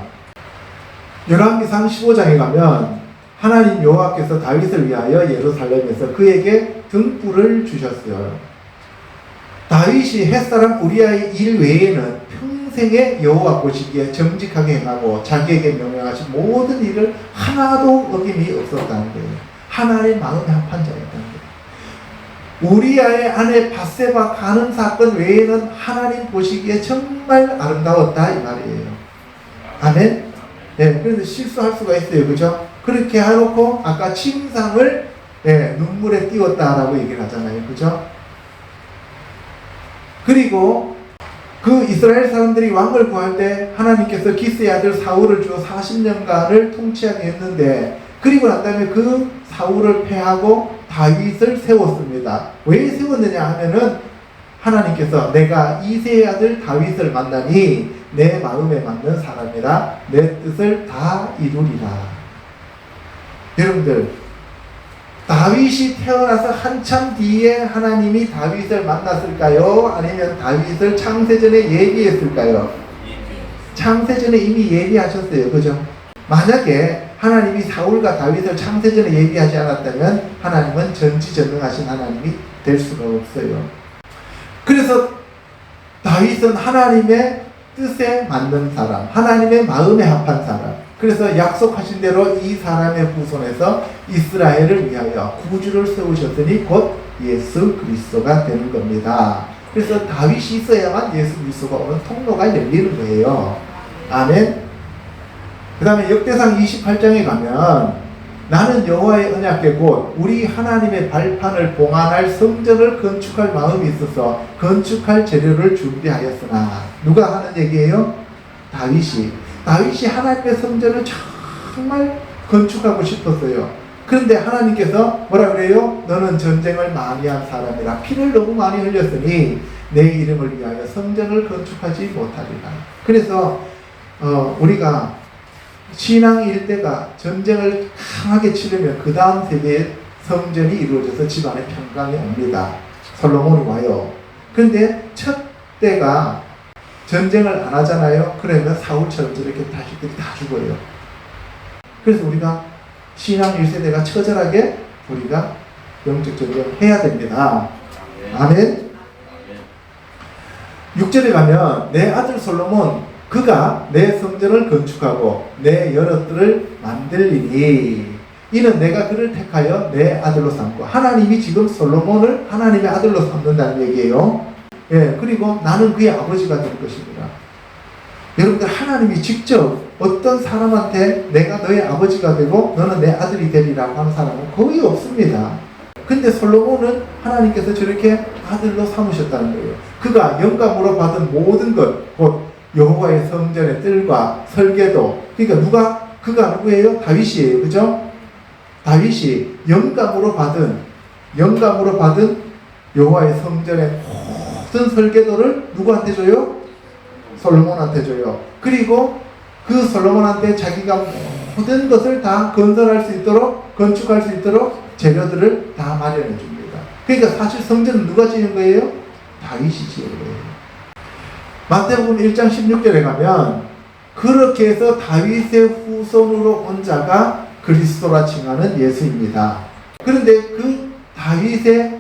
열왕기상 15장에 가면 하나님 여호와께서 다윗을 위하여 예루살렘에서 그에게 등불을 주셨어요. 다윗이 햇사람 우리아의 일 외에는 평생에 여호와 보시기에 정직하게 행하고 자기에게 명령하신 모든 일을 하나도 어김이 없었다는 거예요. 하나님의 마음에 합한 자였다는 거예요. 우리아의 아내 밧세바 가는 사건 외에는 하나님 보시기에 정말 아름다웠다 이 말이에요. 아멘? 네, 그래서 실수할 수가 있어요. 그죠? 그렇게 해놓고 아까 침상을 눈물에 띄웠다라고 얘기를 하잖아요. 그죠? 그리고 그 이스라엘 사람들이 왕을 구할 때 하나님께서 기스의 아들 사울을 주어 40년간을 통치하게 했는데 그리고 난 다음에 그 사울을 패하고 다윗을 세웠습니다. 왜 세웠느냐 하면은 하나님께서 내가 이새의 아들 다윗을 만나니 내 마음에 맞는 사람이라 내 뜻을 다 이루리라. 여러분들 다윗이 태어나서 한참 뒤에 하나님이 다윗을 만났을까요? 아니면 다윗을 창세전에 예비했을까요? 창세전에 이미 예비하셨어요. 그죠? 만약에 하나님이 사울과 다윗을 창세전에 예비하지 않았다면 하나님은 전지전능하신 하나님이 될 수가 없어요. 그래서 다윗은 하나님의 뜻에 맞는 사람, 하나님의 마음에 합한 사람, 그래서 약속하신 대로 이 사람의 후손에서 이스라엘을 위하여 구주를 세우셨으니 곧 예수 그리스도가 되는 겁니다. 그래서 다윗이 있어야만 예수 그리스도가 오는 통로가 열리는 거예요. 아멘. 그 다음에 역대상 28장에 가면 나는 여호와의 언약궤 곧 우리 하나님의 발판을 봉안할 성전을 건축할 마음이 있어서 건축할 재료를 준비하였으나 누가 하는 얘기예요? 다윗이 하나님의 성전을 정말 건축하고 싶었어요. 그런데 하나님께서 뭐라 그래요? 너는 전쟁을 많이 한 사람이라 피를 너무 많이 흘렸으니 내 이름을 위하여 성전을 건축하지 못하리라. 그래서 우리가 신앙 일대가 전쟁을 강하게 치르면 그 다음 세대에 성전이 이루어져서 집안에 평강이 옵니다. 솔로몬이 와요. 그런데 첫 때가 전쟁을 안 하잖아요. 그러면 사울처럼 저렇게 자식들이 다 죽어요. 그래서 우리가 신앙 1세대가 처절하게 우리가 영적 전쟁을 해야 됩니다. 아멘. 6절에 가면 내 아들 솔로몬 그가 내 성전을 건축하고 내 연못들을 만들리니 이는 내가 그를 택하여 내 아들로 삼고 하나님이 지금 솔로몬을 하나님의 아들로 삼는다는 얘기예요. 그리고 나는 그의 아버지가 될 것입니다. 여러분들 하나님이 직접 어떤 사람한테 내가 너의 아버지가 되고 너는 내 아들이 되리라고 하는 사람은 거의 없습니다. 근데 솔로몬은 하나님께서 저렇게 아들로 삼으셨다는 거예요. 그가 영감으로 받은 모든 것, 곧 여호와의 성전의 뜰과 설계도, 그러니까 누가 그가 누구예요? 다윗이에요. 그죠? 다윗이 영감으로 받은 여호와의 성전의 모든 설계도를 누구한테 줘요? 솔로몬한테 줘요. 그리고 그 솔로몬한테 자기가 모든 것을 다 건설할 수 있도록, 건축할 수 있도록 재료들을 다 마련해 줍니다. 그러니까 사실 성전은 누가 지은 거예요? 다윗이 지은 거예요. 마태복음 1장 16절에 가면 그렇게 해서 다윗의 후손으로 온 자가 그리스도라 칭하는 예수입니다. 그런데 그 다윗의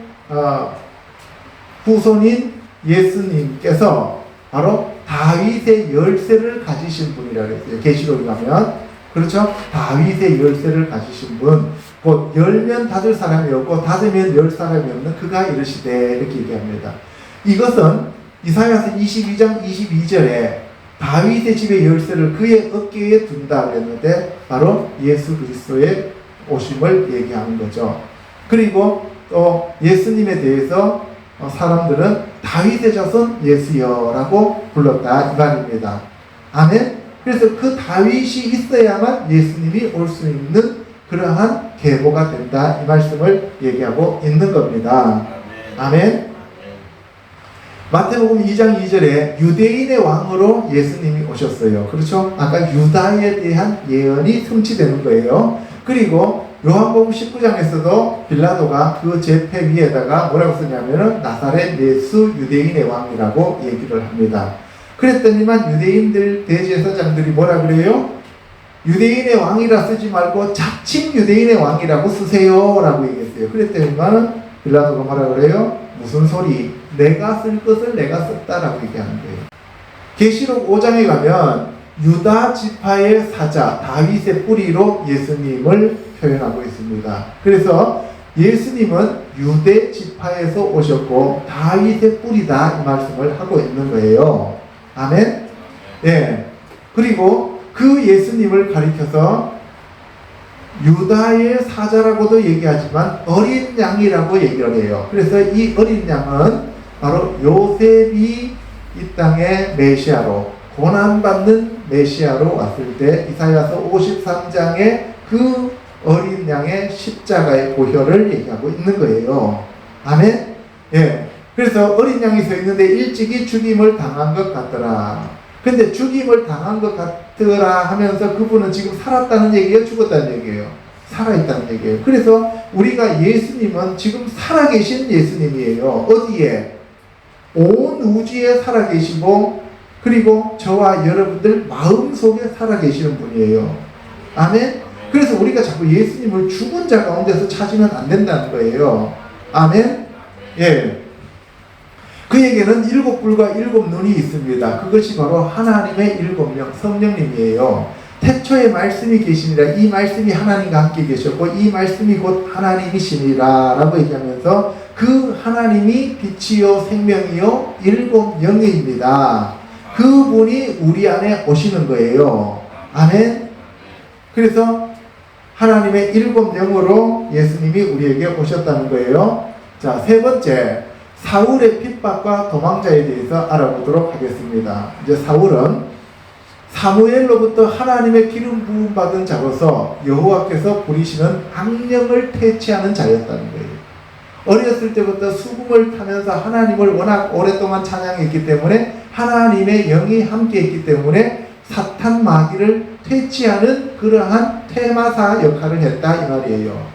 후손인 예수님께서 바로 다윗의 열쇠를 가지신 분이라고 했어요. 계시록에 가면. 그렇죠? 다윗의 열쇠를 가지신 분. 곧 열면 닫을 사람이 없고 닫으면 열 사람이 없는 그가 이르시되 이렇게 얘기합니다. 이것은 이사야서 22장 22절에 다윗의 집의 열쇠를 그의 어깨에 둔다 그랬는데 바로 예수 그리스도의 오심을 얘기하는 거죠. 그리고 또 예수님에 대해서 사람들은 다윗의 자손 예수여라고 불렀다 이 말입니다. 아멘. 그래서 그 다윗이 있어야만 예수님이 올 수 있는 그러한 계보가 된다 이 말씀을 얘기하고 있는 겁니다. 아멘. 마태복음 2장 2절에 유대인의 왕으로 예수님이 오셨어요. 그렇죠? 아까 유다에 대한 예언이 성취되는 거예요. 그리고 요한복음 19장에서도 빌라도가 그 제패 위에다가 뭐라고 쓰냐면은 나사렛 예수 유대인의 왕이라고 얘기를 합니다. 그랬더니만 유대인들 대제사장들이 뭐라 그래요? 유대인의 왕이라 쓰지 말고 자칭 유대인의 왕이라고 쓰세요 라고 얘기했어요. 그랬더니만 빌라도가 뭐라 그래요? 무슨 소리? 내가 쓸 것을 내가 썼다라고 얘기하는 거예요. 계시록 5장에 가면 유다 지파의 사자 다윗의 뿌리로 예수님을 표현하고 있습니다. 그래서 예수님은 유대 지파에서 오셨고 다윗의 뿌리다 이 말씀을 하고 있는 거예요. 아멘. 예. 그리고 그 예수님을 가리켜서 유다의 사자라고도 얘기하지만 어린 양이라고 얘기를 해요. 그래서 이 어린 양은 바로 요셉이 이 땅의 메시아로 고난받는 메시아로 왔을 때 이사야서 53장에 그 어린 양의 십자가의 보혈을 얘기하고 있는 거예요. 아멘? 예. 그래서 어린 양이 서 있는데 일찍이 죽임을 당한 것 같더라. 근데 죽임을 당한 것 같더라 하면서 그분은 지금 살았다는 얘기예요? 죽었다는 얘기예요? 살아있다는 얘기예요. 그래서 우리가 예수님은 지금 살아계신 예수님이에요. 어디에? 온 우주에 살아계시고 그리고 저와 여러분들 마음속에 살아계시는 분이에요. 아멘? 그래서 우리가 자꾸 예수님을 죽은 자 가운데서 찾으면 안 된다는 거예요. 아멘? 예. 그에게는 7뿔과 7눈이 있습니다. 그것이 바로 하나님의 7명 성령님이에요. 태초에 말씀이 계시니라 이 말씀이 하나님과 함께 계셨고 이 말씀이 곧 하나님이시니라 라고 얘기하면서 그 하나님이 빛이요 생명이요 7영예입니다. 그분이 우리 안에 오시는 거예요. 아멘. 그래서 하나님의 7영으로 예수님이 우리에게 오셨다는 거예요. 자, 세 번째 사울의 핍박과 도망자에 대해서 알아보도록 하겠습니다. 이제 사울은 사무엘로부터 하나님의 기름 부음 받은 자로서 여호와께서 부리시는 악령을 퇴치하는 자였다는 거예요. 어렸을 때부터 수금을 타면서 하나님을 워낙 오랫동안 찬양했기 때문에 하나님의 영이 함께했기 때문에 사탄 마귀를 퇴치하는 그러한 퇴마사 역할을 했다 이 말이에요.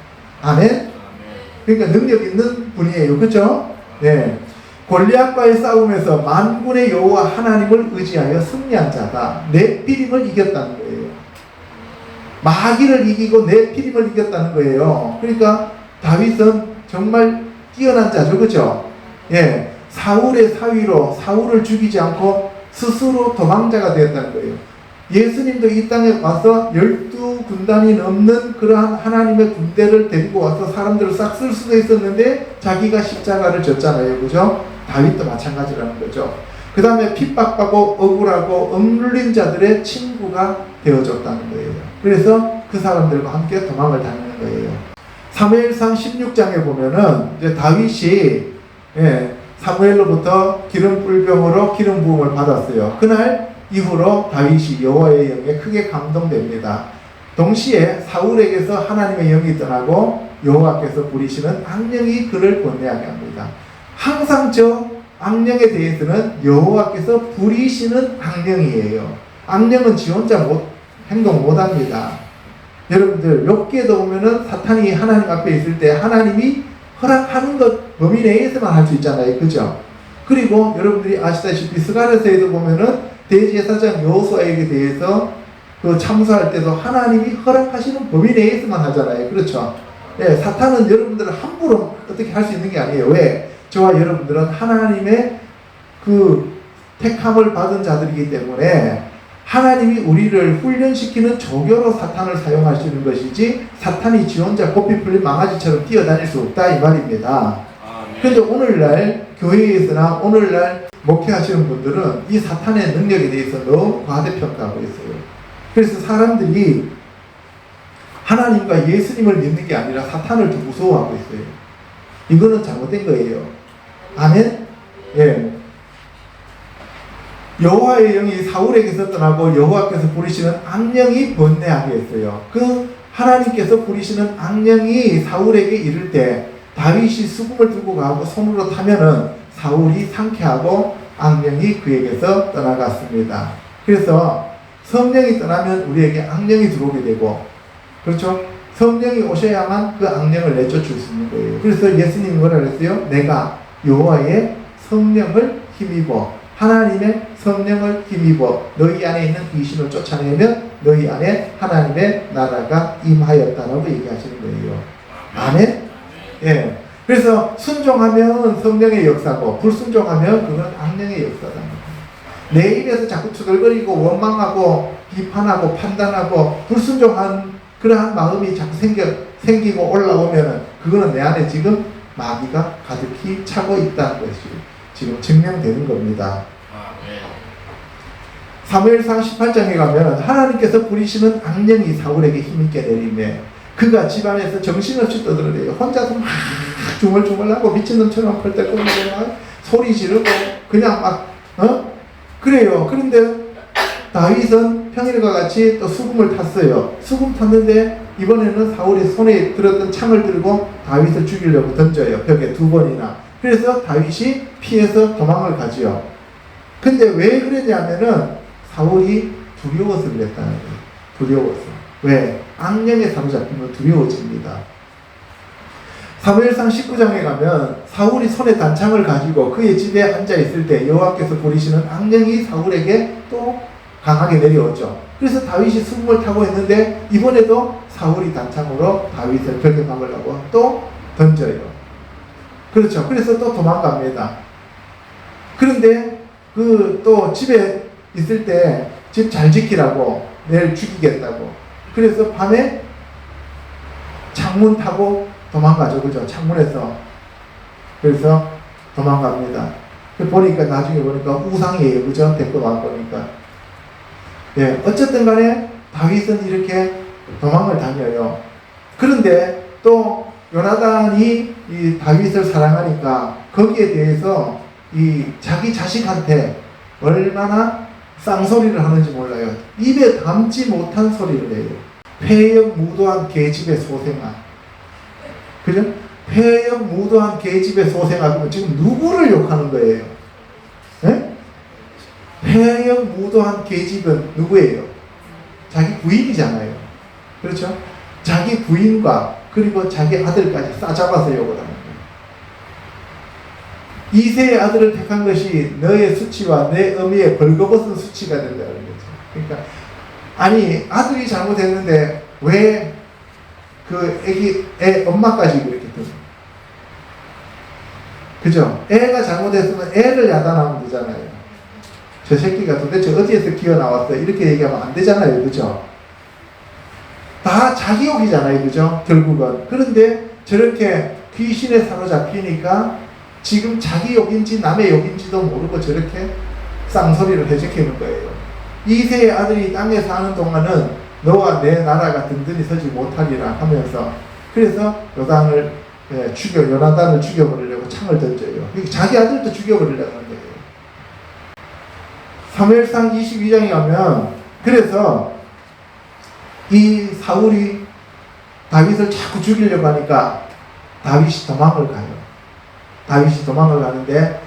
아멘. 그러니까 능력 있는 분이에요. 그렇죠? 네. 골리앗과의 싸움에서 만군의 여호와 하나님을 의지하여 승리한 자가 네피림을 이겼다는 거예요. 마귀를 이기고 네피림을 이겼다는 거예요. 그러니까 다윗은 정말 뛰어난 자죠. 그렇죠? 예. 사울의 사위로 사울을 죽이지 않고 스스로 도망자가 되었다는 거예요. 예수님도 이 땅에 와서 12군단이 넘는 그러한 하나님의 군대를 데리고 와서 사람들을 싹 쓸 수도 있었는데 자기가 십자가를 졌잖아요. 그죠? 다윗도 마찬가지라는 거죠. 그 다음에 핍박받고 억울하고 억눌린 자들의 친구가 되어줬다는 거예요. 그래서 그 사람들과 함께 도망을 다니는 거예요. 사무엘상 16장에 보면은 이제 다윗이 사무엘로부터 기름 뿔병으로 기름 부음을 받았어요. 그날 이후로 다윗이 여호와의 영에 크게 감동됩니다. 동시에 사울에게서 하나님의 영이 떠나고 여호와께서 부리시는 악령이 그를 번뇌하게 합니다. 항상 저 악령에 대해서는 여호와께서 부리시는 악령이에요. 악령은 지 혼자 행동 못합니다. 여러분들 욥기에도 보면은 사탄이 하나님 앞에 있을 때 하나님이 허락하는 것 범위 내에서만 할 수 있잖아요. 그죠? 그리고 여러분들이 아시다시피 스가랴서에도 보면은 대제사장 여호수아에게 대해서 그 참수할 때도 하나님이 허락하시는 범위 내에서만 하잖아요. 그렇죠? 예, 사탄은 여러분들을 함부로 어떻게 할 수 있는 게 아니에요. 왜? 저와 여러분들은 하나님의 그 택함을 받은 자들이기 때문에 하나님이 우리를 훈련시키는 조교로 사탄을 사용하시는 것이지 사탄이 지 혼자 고삐 풀린 망아지처럼 뛰어다닐 수 없다 이 말입니다. 그런데 오늘날 교회에서나 오늘날 목회하시는 분들은 이 사탄의 능력에 대해서 너무 과대평가하고 있어요. 그래서 사람들이 하나님과 예수님을 믿는 게 아니라 사탄을 좀 무서워하고 있어요. 이거는 잘못된 거예요. 아멘? 예. 여호와의 영이 사울에게서 떠나고 여호와께서 부리시는 악령이 번뇌하게 했어요. 그 하나님께서 부리시는 악령이 사울에게 이를 때 다윗이 수금을 들고 가고 손으로 타면은 사울이 상쾌하고 악령이 그에게서 떠나갔습니다. 그래서 성령이 떠나면 우리에게 악령이 들어오게 되고, 그렇죠? 성령이 오셔야만 그 악령을 내쫓을 수 있는 거예요. 그래서 예수님이 뭐라 그랬어요? 내가 여호와의 성령을 힘입어, 하나님의 성령을 힘입어 너희 안에 있는 귀신을 쫓아내면 너희 안에 하나님의 나라가 임하였다라고 얘기하시는 거예요. 아멘? 예. 그래서 순종하면 성령의 역사고 불순종하면 그건 악령의 역사다. 내 입에서 자꾸 투덜거리고 원망하고 비판하고 판단하고 불순종한 그러한 마음이 자꾸 생기고 올라오면은 그거는 내 안에 지금 마귀가 가득히 차고 있다는 것이 지금 증명되는 겁니다. 사무엘상 18장에 가면 하나님께서 부리시는 악령이 사울에게 힘있게 내리매 그가 집안에서 정신없이 떠들어대요. 혼자서 막 중얼중얼하고 미친놈처럼 펄떡거리고 막 소리 지르고 그냥 막 그래요. 그런데 다윗은 평일과 같이 또 수금을 탔어요. 수금 탔는데 이번에는 사울이 손에 들었던 창을 들고 다윗을 죽이려고 던져요. 벽에 2번이나. 그래서 다윗이 피해서 도망을 가지요. 근데 왜 그랬냐면은 사울이 두려워서 그랬다는 거예요. 두려워서. 왜? 악령에 사로잡히면 두려워집니다. 사무엘상 19장에 가면 사울이 손에 단창을 가지고 그의 집에 앉아 있을 때 여호와께서 부리시는 악령이 사울에게 또 강하게 내려오죠. 그래서 다윗이 수금을 타고 있는데 이번에도 사울이 단창으로 다윗을 벽에 박으려고 또 던져요. 그렇죠. 그래서 또 도망갑니다. 그런데 그 또 집에 있을 때 집 잘 지키라고 내일 죽이겠다고. 그래서 밤에 창문 타고 도망가죠. 그죠? 창문에서. 그래서 도망갑니다. 보니까 나중에 보니까 우상이에요. 그죠? 데리고 와보니까. 예, 어쨌든 간에 다윗은 이렇게 도망을 다녀요. 그런데 또 요나단이 이 다윗을 사랑하니까 거기에 대해서 이 자기 자식한테 얼마나 쌍소리를 하는지 몰라요. 입에 담지 못한 소리를 해요. 폐역 무도한 계집의 소생아. 그죠? 폐역 무도한 계집의 소생아. 그러면 지금 누구를 욕하는 거예요? 네? 폐역 무도한 계집은 누구예요? 자기 부인이잖아요. 그렇죠? 자기 부인과 그리고 자기 아들까지 싸잡아서 욕을 하는 거예요. 이세의 아들을 택한 것이 너의 수치와 내 어미의 벌거벗은 수치가 된다는 거죠. 그러니까 아니 아들이 잘못했는데 왜 그 애 엄마까지 그렇게 되죠? 그죠? 애가 잘못했으면 애를 야단하면 되잖아요. 저 새끼가 도대체 어디에서 기어 나왔어? 이렇게 얘기하면 안 되잖아요. 그죠? 다 자기 욕이잖아요. 그죠? 결국은. 그런데 저렇게 귀신에 사로잡히니까 지금 자기 욕인지 남의 욕인지도 모르고 저렇게 쌍소리를 해적히는 거예요. 이세의 아들이 땅에 사는 동안은 너와 내 나라가 든든히 서지 못하리라 하면서 그래서 요나단을 죽여버리려고 창을 던져요. 자기 아들도 죽여버리려고 하는 거예요. 사무엘상 22장에 가면 그래서 이 사울이 다윗을 자꾸 죽이려고 하니까 다윗이 도망을 가요. 다윗이 도망을 가는데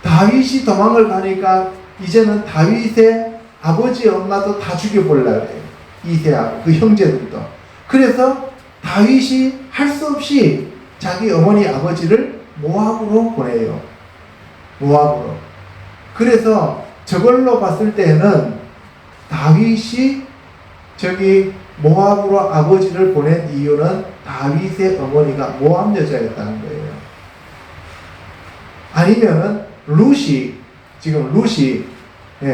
다윗이 도망을 가니까 이제는 다윗의 아버지 엄마도 다 죽여보려고 해요. 이세하고 그 형제들도. 그래서 다윗이 할 수 없이 자기 어머니 아버지를 모압으로 보내요. 모압으로. 그래서 저걸로 봤을 때는 다윗이 저기 모압으로 아버지를 보낸 이유는 다윗의 어머니가 모압 여자였다는 거예요. 아니면은 룻이, 지금 룻이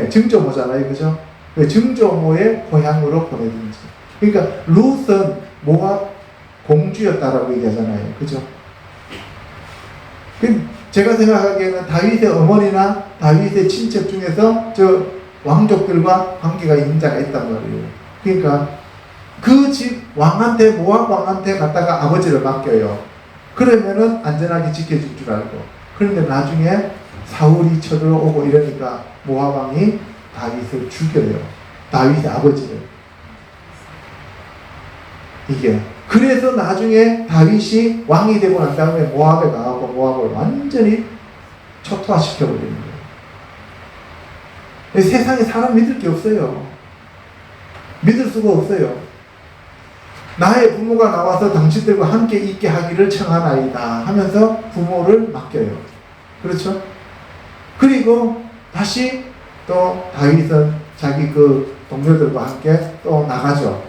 증조모잖아요, 그죠? 증조모의 고향으로 보내든지. 그러니까 룻은 모압 공주였다라고 얘기하잖아요, 그죠? 제가 생각하기에는 다윗의 어머니나 다윗의 친척 중에서 저 왕족들과 관계가 있는 자가 있단 말이에요. 그러니까 그 집 왕한테, 모압 왕한테 갖다가 아버지를 맡겨요. 그러면은 안전하게 지켜줄 줄 알고. 그런데 나중에 사울이 쳐들어오고 이러니까 모압 왕이 다윗을 죽여요. 다윗의 아버지를. 이게. 그래서 나중에 다윗이 왕이 되고 난 다음에 모압에 가고 모압을 완전히 초토화시켜버리는 거예요. 세상에 사람 믿을 게 없어요. 믿을 수가 없어요. 나의 부모가 나와서 당신들과 함께 있게 하기를 청하나이다 하면서 부모를 맡겨요. 그렇죠? 그리고 다시 또 다윗은 자기 그 동료들과 함께 또 나가죠.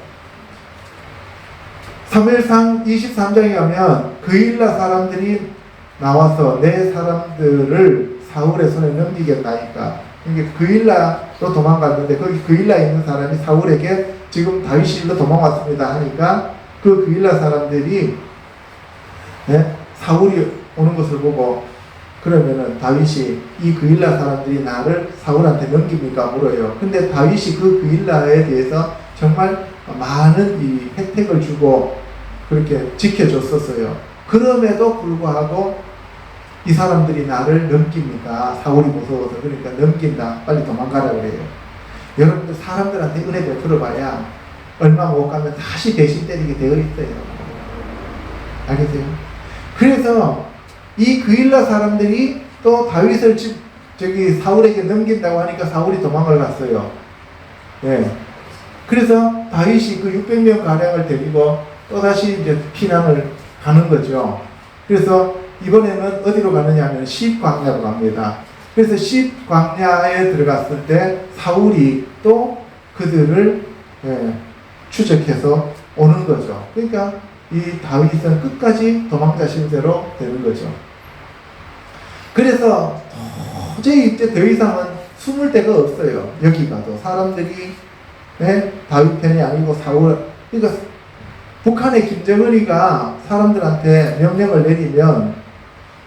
사무엘상 23장에 가면 그일라 사람들이 나와서 내 사람들을 사울의 손에 넘기겠다니까. 이게 그일라로 도망갔는데 거기 그일라에 있는 사람이 사울에게 지금 다윗이 일로 도망왔습니다 하니까 그 그일라 사람들이 사울이 오는 것을 보고 그러면은 다윗이 이 그일라 사람들이 나를 사울한테 넘깁니까 물어요. 근데 다윗이 그 그일라에 대해서 정말 많은 이 혜택을 주고 그렇게 지켜줬었어요. 그럼에도 불구하고 이 사람들이 나를 넘깁니까? 사울이 무서워서. 그러니까 넘긴다. 빨리 도망가라 그래요. 여러분들 사람들한테 은혜 베풀어봐야 얼마 못 가면 다시 대신 때리게 되어 있어요. 알겠어요? 그래서 이 그일라 사람들이 또 다윗을 저기 사울에게 넘긴다고 하니까 사울이 도망을 갔어요. 예. 그래서 다윗이 그 600명 가량을 데리고 또 다시 이제 피난을 가는 거죠. 그래서 이번에는 어디로 가느냐 하면 시광야로 갑니다. 그래서 시광야에 들어갔을 때 사울이 또 그들을 추적해서 오는 거죠. 그러니까 이 다윗은 끝까지 도망자 신세로 되는 거죠. 그래서 도저히 이제 더 이상은 숨을 데가 없어요. 여기 가도 사람들이 다윗 편이 아니고 사울. 그러니까 북한의 김정은이가 사람들한테 명령을 내리면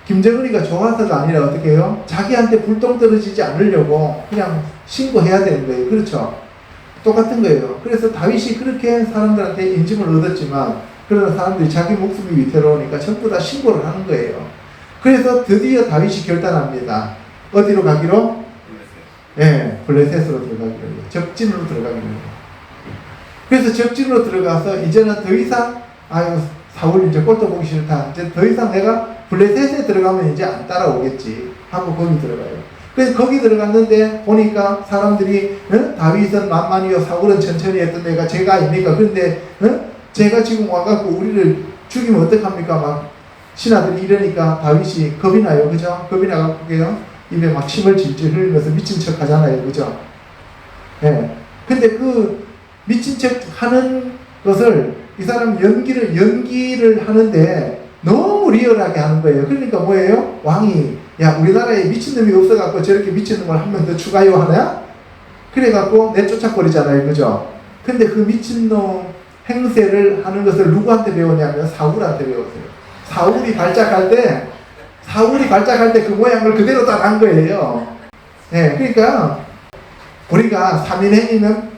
김정은이가 좋아서가 아니라 어떻게 해요? 자기한테 불똥 떨어지지 않으려고 그냥 신고해야 되는 거예요. 그렇죠? 똑같은 거예요. 그래서 다윗이 그렇게 사람들한테 인심을 얻었지만 그러나 사람들이 자기 목숨이 위태로우니까 전부 다 신고를 하는 거예요. 그래서 드디어 다윗이 결단합니다. 어디로 가기로? 블레셋으로 들어가기로 해요. 적진으로 들어가기로 해요. 그래서 적진으로 들어가서 이제는 더 이상 아유 사울 이제 꼴도 보기 싫다. 이제 더 이상 내가 블레셋에 들어가면 이제 안 따라오겠지 하고 거기 들어가요. 그래서 거기 들어갔는데 보니까 사람들이 다윗은 만만히요 사울은 천천히 했던 애가 제가 아닙니까? 그런데 제가 지금 와갖고 우리를 죽이면 어떡합니까? 막 신하들이 이러니까 다윗이 겁이 나요. 그죠? 겁이 나갖고요 입에 막 침을 질질 흘리면서 미친 척 하잖아요. 그죠? 근데 그 미친 척 하는 것을 이 사람 연기를 하는데 너무 리얼하게 하는 거예요. 그러니까 뭐예요? 왕이 야 우리나라에 미친놈이 없어갖고 저렇게 미친놈을 한 명 더 추가요 하나? 그래갖고 내쫓아버리잖아요. 그죠? 근데 그 미친놈 행세를 하는 것을 누구한테 배웠냐면 사울한테 배웠어요. 사울이 발작할 때 그 모양을 그대로 딱 한 거예요. 그러니까 우리가 3인행위는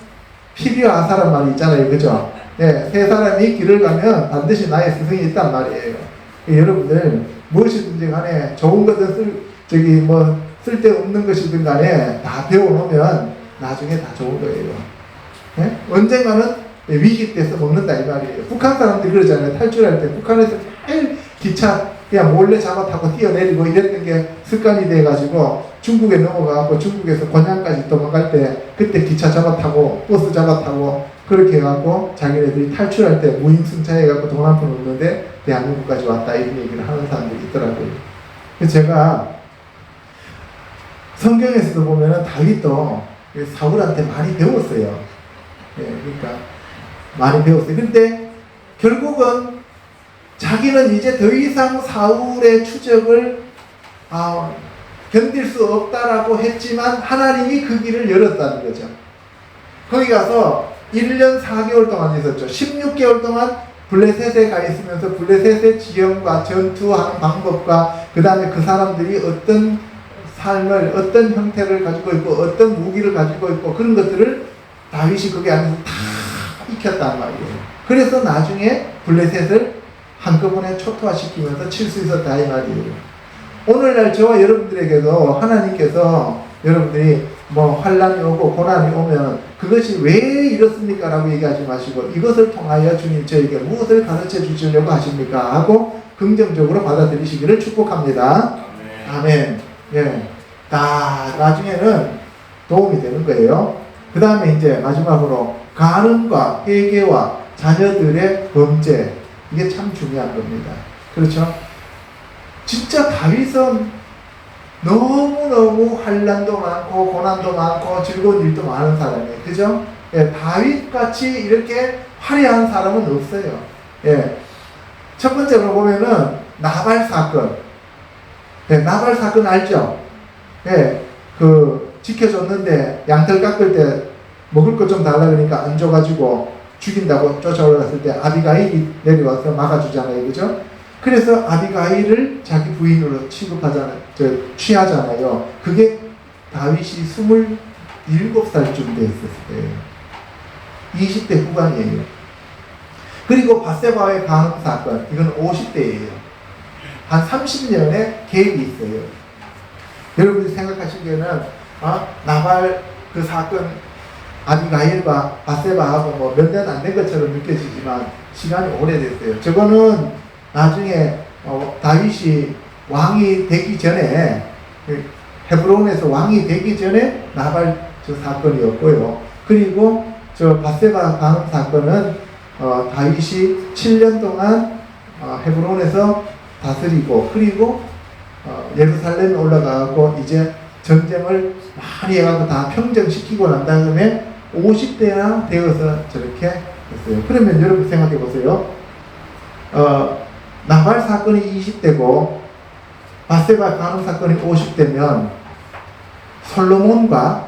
필요하사란 말이 있잖아요. 그죠? 세 사람이 길을 가면 반드시 나의 스승이 있단 말이에요. 여러분들 무엇이든지 간에 좋은 것은 쓸데없는 것이든 간에 다 배워놓으면 나중에 다 좋은 거예요. 언젠가는 위기 때서 먹는다 이 말이에요. 북한 사람들이 그러잖아요. 탈출할 때 북한에서 매일 기차 그냥 몰래 잡아 타고 뛰어내리고 이랬던 게 습관이 돼가지고 중국에 넘어가고 중국에서 곤양까지 도망갈 때 그때 기차 잡아 타고 버스 잡아 타고 그렇게 해갖고 자기네들이 탈출할 때 무임승차해갖고 돈 한 푼 없는데 대한민국까지 왔다 이런 얘기를 하는 사람들이 있더라고요. 그래서 제가 성경에서도 보면은 다윗도 사울한테 많이 배웠어요. 예, 그러니까 많이 배웠어요. 근데 결국은 자기는 이제 더 이상 사울의 추적을 견딜 수 없다라고 했지만 하나님이 그 길을 열었다는 거죠. 거기 가서 1년 4개월 동안 있었죠. 16개월 동안 블레셋에 가 있으면서 블레셋의 지형과 전투하는 방법과 그 다음에 그 사람들이 어떤 삶을 어떤 형태를 가지고 있고 어떤 무기를 가지고 있고 그런 것들을 다윗이 거기 안에서 다 익혔단 말이에요. 그래서 나중에 블레셋을 한꺼번에 초토화시키면서 칠 수 있었다 이 말이에요. 오늘날 저와 여러분들에게도 하나님께서 여러분들이 뭐 환란이 오고 고난이 오면 그것이 왜 이렇습니까? 라고 얘기하지 마시고 이것을 통하여 주님 저에게 무엇을 가르쳐 주시려고 하십니까? 하고 긍정적으로 받아들이시기를 축복합니다. 아멘. 예. 나중에는 도움이 되는 거예요. 그 다음에 이제 마지막으로 간음과 회개와 자녀들의 범죄 이게 참 중요한 겁니다. 그렇죠? 진짜 다윗은 너무너무 환난도 많고 고난도 많고 즐거운 일도 많은 사람이에요. 그죠? 예, 다윗같이 이렇게 화려한 사람은 없어요. 예. 첫 번째로 보면은 나발 사건. 예, 나발 사건 알죠? 예, 지켜줬는데 양털 깎을 때 먹을 것 좀 달라 그러니까 안 줘가지고 죽인다고 쫓아올랐을 때 아비가일이 내려와서 막아주잖아요. 그죠? 그래서 아비가일을 자기 부인으로 취하잖아요. 그게 다윗이 27살쯤 됐었을 때예요. 20대 후반이에요. 그리고 바세바의 간음 사건, 이건 50대예요. 한 30년의 갭이 있어요. 여러분들이 생각하시기에는 나발 그 사건 아비가일과 바세바하고 뭐 몇 년 안 된 것처럼 느껴지지만 시간이 오래됐어요. 저거는 나중에 다윗이 왕이 되기 전에 헤브론에서 왕이 되기 전에 나발 저 사건이었고요. 그리고 저 바세바 간음 사건은 다윗이 7년 동안 헤브론에서 다스리고 그리고 예루살렘에 올라가고 이제 전쟁을 많이 해가지고 다 평정시키고 난 다음에 50대나 되어서 저렇게 했어요. 그러면 여러분 생각해 보세요. 나발 사건이 20대고 바세바 간음 사건이 50대면 솔로몬과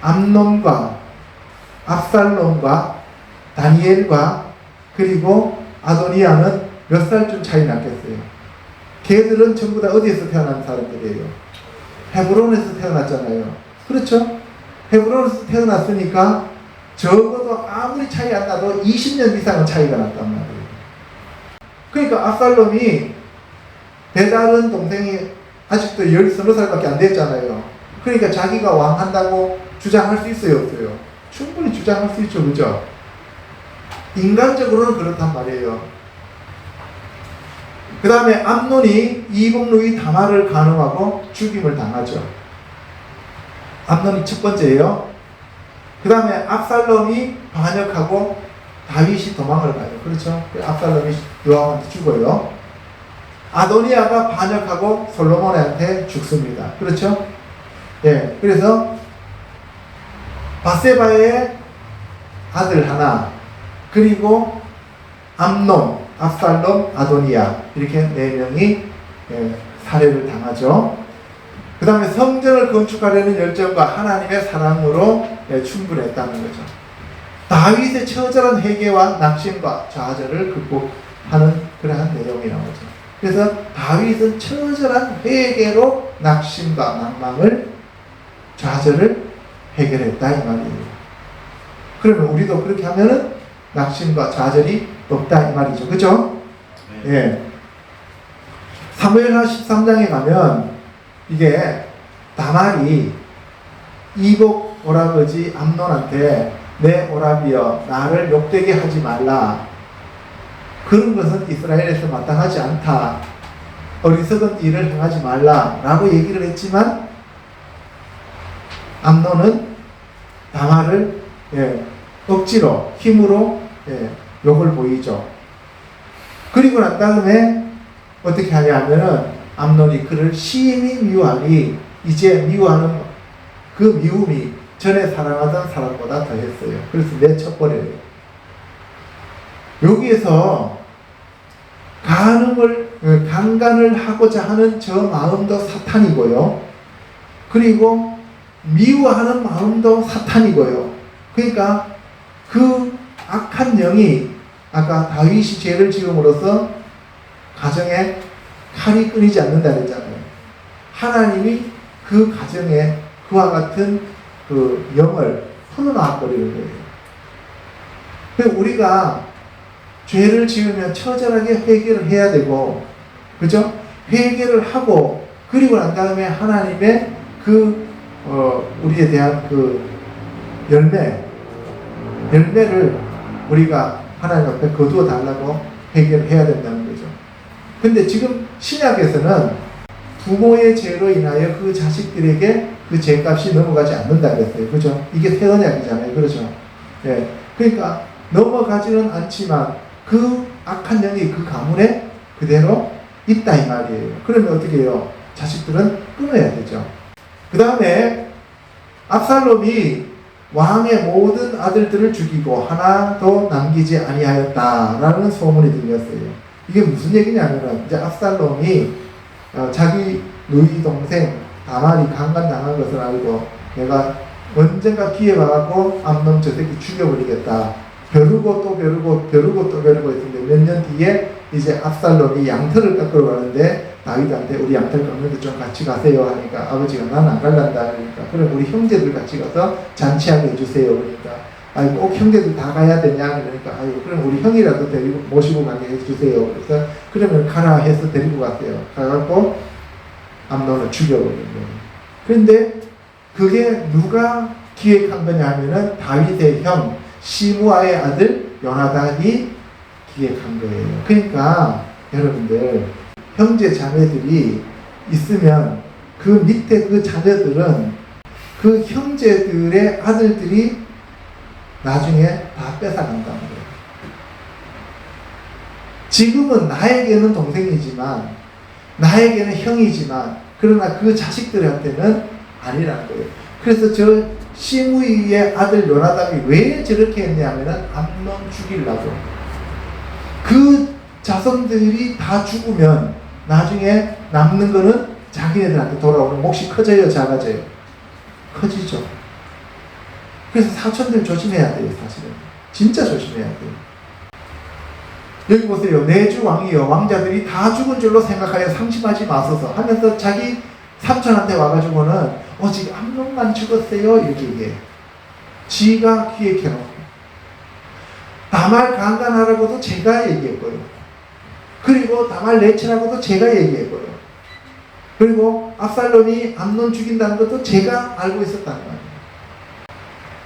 암논과 압살롬과 다니엘과 그리고 아도니아는 몇 살쯤 차이 났겠어요? 걔들은 전부 다 어디에서 태어난 사람들이에요? 헤브론에서 태어났잖아요. 그렇죠? 헤브론에서 태어났으니까 적어도 아무리 차이 안 나도 20년 이상은 차이가 났단 말이에요. 그러니까 압살롬이 배다른 동생이 아직도 13살밖에 안 됐잖아요. 그러니까 자기가 왕 한다고 주장할 수 있어요, 없어요? 충분히 주장할 수 있죠, 그죠? 인간적으로는 그렇단 말이에요. 그 다음에 암논이 이복누이 다말을 간음하고 죽임을 당하죠. 암논이 첫 번째예요. 그 다음에 압살롬이 반역하고 다윗이 도망을 가요. 그렇죠? 압살롬이 요압한테 죽어요. 아도니아가 반역하고 솔로몬한테 죽습니다. 그렇죠? 예, 그래서 바세바의 아들 하나, 그리고 암논, 압살롬, 아도니아 이렇게 4명이 살해를 당하죠. 그 다음에 성전을 건축하려는 열정과 하나님의 사랑으로 충분했다는 거죠. 다윗의 처절한 회개와 낙심과 좌절을 극복하는 그러한 내용이 나오죠. 그래서 다윗은 처절한 회개로 낙심과 낭망을 좌절을 해결했다 이 말이에요. 그러면 우리도 그렇게 하면은 낙심과 좌절이 없다 이 말이죠. 그죠? 예. 사무엘하 13장에 가면 이게 다말이 이복 오라버지 암논한테 내 오라비여 나를 욕되게 하지 말라. 그런 것은 이스라엘에서 마땅하지 않다. 어리석은 일을 행하지 말라 라고 얘기를 했지만 암논은 다말을 억지로 힘으로 욕을 보이죠. 그리고 난 다음에 어떻게 하냐 하면은 암논이 그를 심히 미워하니 이제 미워하는 그 미움이 전에 사랑하던 사람보다 더했어요. 그래서 내쳐버려요. 여기에서 강간을 하고자 하는 저 마음도 사탄이고요. 그리고 미워하는 마음도 사탄이고요. 그러니까 그 악한 영이 아까 다윗이 죄를 지음으로써 가정에 칼이 끊이지 않는다 그랬잖아요. 하나님이 그 가정에 그와 같은 그 영을 풀어놔버리는 거예요. 그래서 우리가 죄를 지으면 처절하게 회개를 해야 되고, 그죠? 회개를 하고, 그리고 난 다음에 하나님의 우리에 대한 그 열매를 우리가 하나님 앞에 거두어 달라고 회개를 해야 된다는 거죠. 근데 지금 신약에서는 부모의 죄로 인하여 그 자식들에게 그 죄값이 넘어가지 않는다 그랬어요. 그죠? 이게 새 언약이잖아요. 그렇죠? 예. 그러니까 넘어가지는 않지만 그 악한 영이 그 가문에 그대로 있다 이 말이에요. 그러면 어떻게 해요? 자식들은 끊어야 되죠. 그 다음에 압살롬이 왕의 모든 아들들을 죽이고 하나도 남기지 아니하였다라는 소문이 들렸어요. 이게 무슨 얘기냐면은 이제 압살롬이 자기 누이 동생 다말이 강간당한 것을 알고 내가 언젠가 기회 봐갖고 암논 저 새끼 죽여버리겠다. 벼르고 또 벼르고 했는데 몇 년 뒤에 이제 압살롬이 양털을 깎으러 가는데 다윗한테 우리 양털 깎는데 좀 같이 가세요 하니까 아버지가 난 안 갈란다 그러니까 그럼 우리 형제들 같이 가서 잔치하게 해주세요 그러니까 아니 꼭 형제들 다 가야 되냐 그러니까 아유 그럼 우리 형이라도 데리고 모시고 가게 해주세요. 그래서 그러면 가라 해서 데리고 갔어요. 가갖고 암논을 죽여버린 거예요. 그런데 그게 누가 기획한 거냐 하면은 다윗의 형 시므아의 아들 요나단이 기획한 거예요. 그러니까 여러분들 형제 자매들이 있으면 그 밑에 그 자녀들은 그 형제들의 아들들이 나중에 다 뺏어간다는 거예요. 지금은 나에게는 동생이지만 나에게는 형이지만 그러나 그 자식들한테는 아니라는 거예요. 그래서 저 시므이의 아들 요나단이 왜 저렇게 했냐면은 암논 죽이려고. 그 자손들이 다 죽으면 나중에 남는 거는 자기네들한테 돌아오는 몫이 커져요, 작아져요? 커지죠. 그래서 사촌들 조심해야 돼요, 사실은. 진짜 조심해야 돼요. 여기 보세요. 내주 왕이요. 왕자들이 다 죽은 줄로 생각하여 상심하지 마소서 하면서 자기 삼촌한테 와가지고는 지금 암논만 죽었어요 이렇게 얘기해요. 지가 기획해놓고 다말 강간하라고도 제가 얘기했고요. 그리고 다말 내치라고도 제가 얘기했고요. 그리고 압살롬이 암논 죽인다는 것도 제가 알고 있었다는 거예요.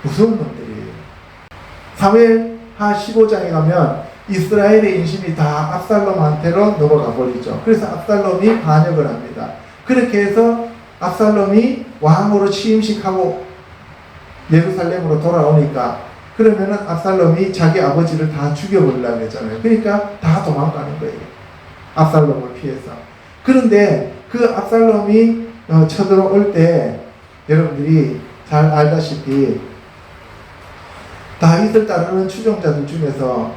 무서운 놈들이에요. 사무엘하 15장에 가면 이스라엘의 인심이 다 압살롬한테로 넘어가 버리죠. 그래서 압살롬이 반역을 합니다. 그렇게 해서 압살롬이 왕으로 취임식하고 예루살렘으로 돌아오니까 그러면은 압살롬이 자기 아버지를 다 죽여버리려고 했잖아요. 그러니까 다 도망가는 거예요. 압살롬을 피해서. 그런데 그 압살롬이 쳐들어올 때 여러분들이 잘 알다시피 다윗을 따르는 추종자들 중에서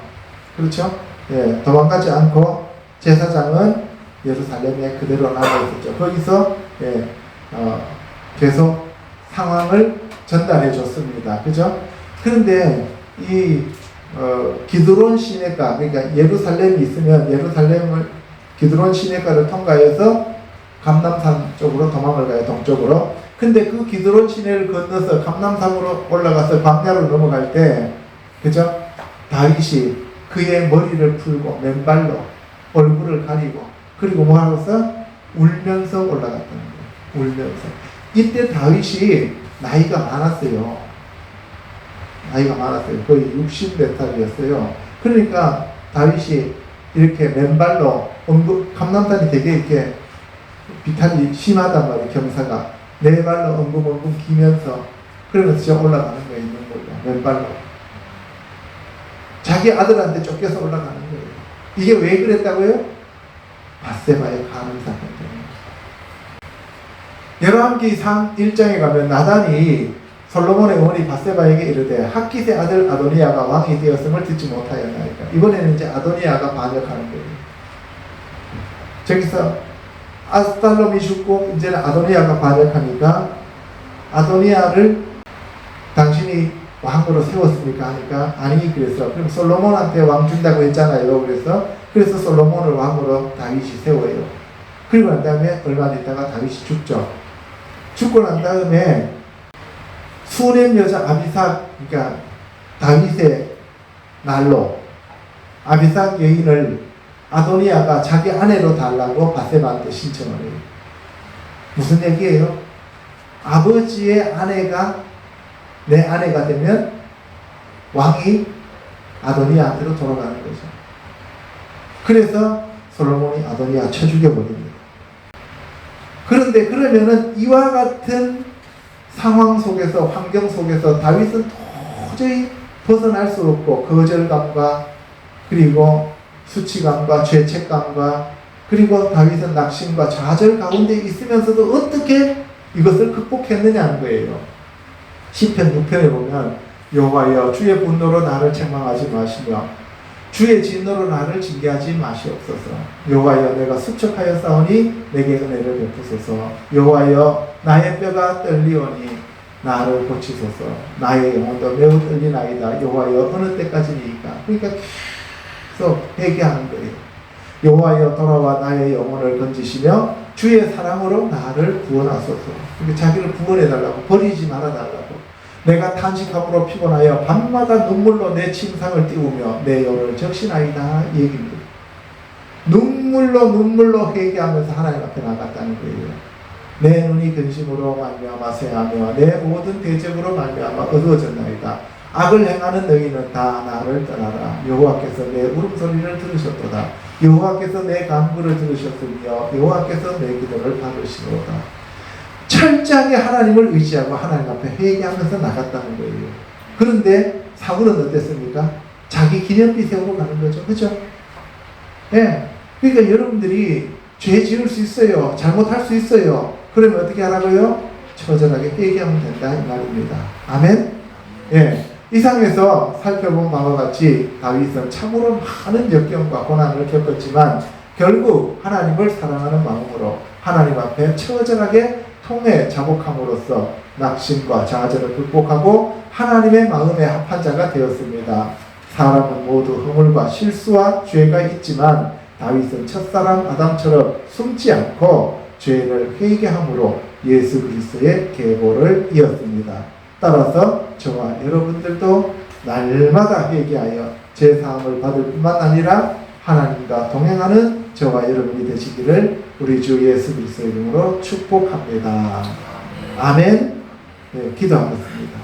그렇죠? 예, 도망가지 않고 제사장은 예루살렘에 그대로 남아있었죠. 거기서 계속 상황을 전달해 줬습니다. 그죠? 그런데 이 기드론 시내가 그러니까 예루살렘이 있으면 기드론 시내가를 통과해서 감람산 쪽으로 도망을 가요. 동쪽으로. 근데 그 기드론 시내를 건너서 감람산으로 올라가서 광야로 넘어갈 때 그죠? 다윗이 그의 머리를 풀고 맨발로 얼굴을 가리고 그리고 뭐하고서 울면서 올라갔다는 거예요. 울면서. 이때 다윗이 나이가 많았어요. 나이가 많았어요. 거의 60몇 살이었어요. 그러니까 다윗이 이렇게 맨발로 감람산이 되게 이렇게 비탈이 심하단 말이에요. 경사가 네 발로 엉금엉금 기면서 그러면서 저 올라가는 거예요. 있는 걸로 맨발로 자기 아들한테 쫓겨서 올라가는 거예요. 이게 왜 그랬다고요? 밧세바의 간음 사건 때문에. 열왕기상 1장에 가면 나단이 솔로몬의 어머니 밧세바에게 이르되 학깃의 아들 아도니아가 왕이 되었음을 듣지 못하였나이까. 이번에는 이제 아도니아가 반역하는 거예요. 저기서 아스달롬이 죽고 이제는 아도니아가 반역하니까 아도니아를 당신이 왕으로 세웠습니까? 하니까 아니 그래서 그럼 솔로몬한테 왕 준다고 했잖아요. 그래서 솔로몬을 왕으로 다윗이 세워요. 그리고 난 다음에 얼마 있다가 다윗이 죽죠. 죽고 난 다음에 수넴 여자 아비삭, 그러니까 다윗의 날로 아비삭 여인을 아도니아가 자기 아내로 달라고 밧세바한테 신청을 해요. 무슨 얘기예요? 아버지의 아내가 내 아내가 되면 왕이 아도니아한테로 돌아가는 거죠. 그래서 솔로몬이 아도니아 쳐 죽여버립니다. 그런데 그러면은 이와 같은 상황 속에서 환경 속에서 다윗은 도저히 벗어날 수 없고 거절감과 그리고 수치감과 죄책감과 그리고 다윗은 낙심과 좌절 가운데 있으면서도 어떻게 이것을 극복했느냐는 거예요. 시편 6편에 보면 여호와여 주의 분노로 나를 책망하지 마시며 주의 진노로 나를 징계하지 마시옵소서. 여호와여 내가 수척하여 싸우니 내게 은혜를 베푸소서. 여호와여 나의 뼈가 떨리오니 나를 고치소서. 나의 영혼도 매우 떨리나이다. 여호와여 어느 때까지니까. 그러니까 계속 회개하는 거예요. 여호와여 돌아와 나의 영혼을 건지시며 주의 사랑으로 나를 구원하소서. 그러니까 자기를 구원해달라고, 버리지 말아달라고. 내가 탄식함으로 피곤하여 밤마다 눈물로 내 침상을 띄우며 내 영혼을 적시나이다. 이 얘기입니다. 눈물로 회개하면서 하나님 앞에 나갔다는 거예요. 내 눈이 근심으로 말미암아 쇠하며 내 모든 대적으로 말미암아 어두워졌나이다. 악을 행하는 너희는 다 나를 떠나라. 여호와께서 내 울음소리를 들으셨도다. 여호와께서 내 간구를 들으셨으며 여호와께서 내 기도를 받으시도다. 철저하게 하나님을 의지하고 하나님 앞에 회개하면서 나갔다는 거예요. 그런데 사울은 어땠습니까? 자기 기념비 세우러 가는 거죠. 그렇죠? 예. 그러니까 여러분들이 죄 지을 수 있어요. 잘못할 수 있어요. 그러면 어떻게 하라고요? 처절하게 회개하면 된다 이 말입니다. 아멘? 예. 이상에서 살펴본 바와 같이 다윗은 참으로 많은 역경과 고난을 겪었지만 결국 하나님을 사랑하는 마음으로 하나님 앞에 처절하게 통해 자복함으로써 낙심과 좌절을 극복하고 하나님의 마음에 합한 자가 되었습니다. 사람은 모두 허물과 실수와 죄가 있지만 다윗은 첫사람 아담처럼 숨지 않고 죄를 회개함으로 예수 그리스도의 계보를 이었습니다. 따라서 저와 여러분들도 날마다 회개하여 죄사함을 받을 뿐만 아니라 하나님과 동행하는 저와 여러분이 되시기를 우리 주 예수 그리스도의 이름으로 축복합니다. 아멘. 네, 기도하겠습니다.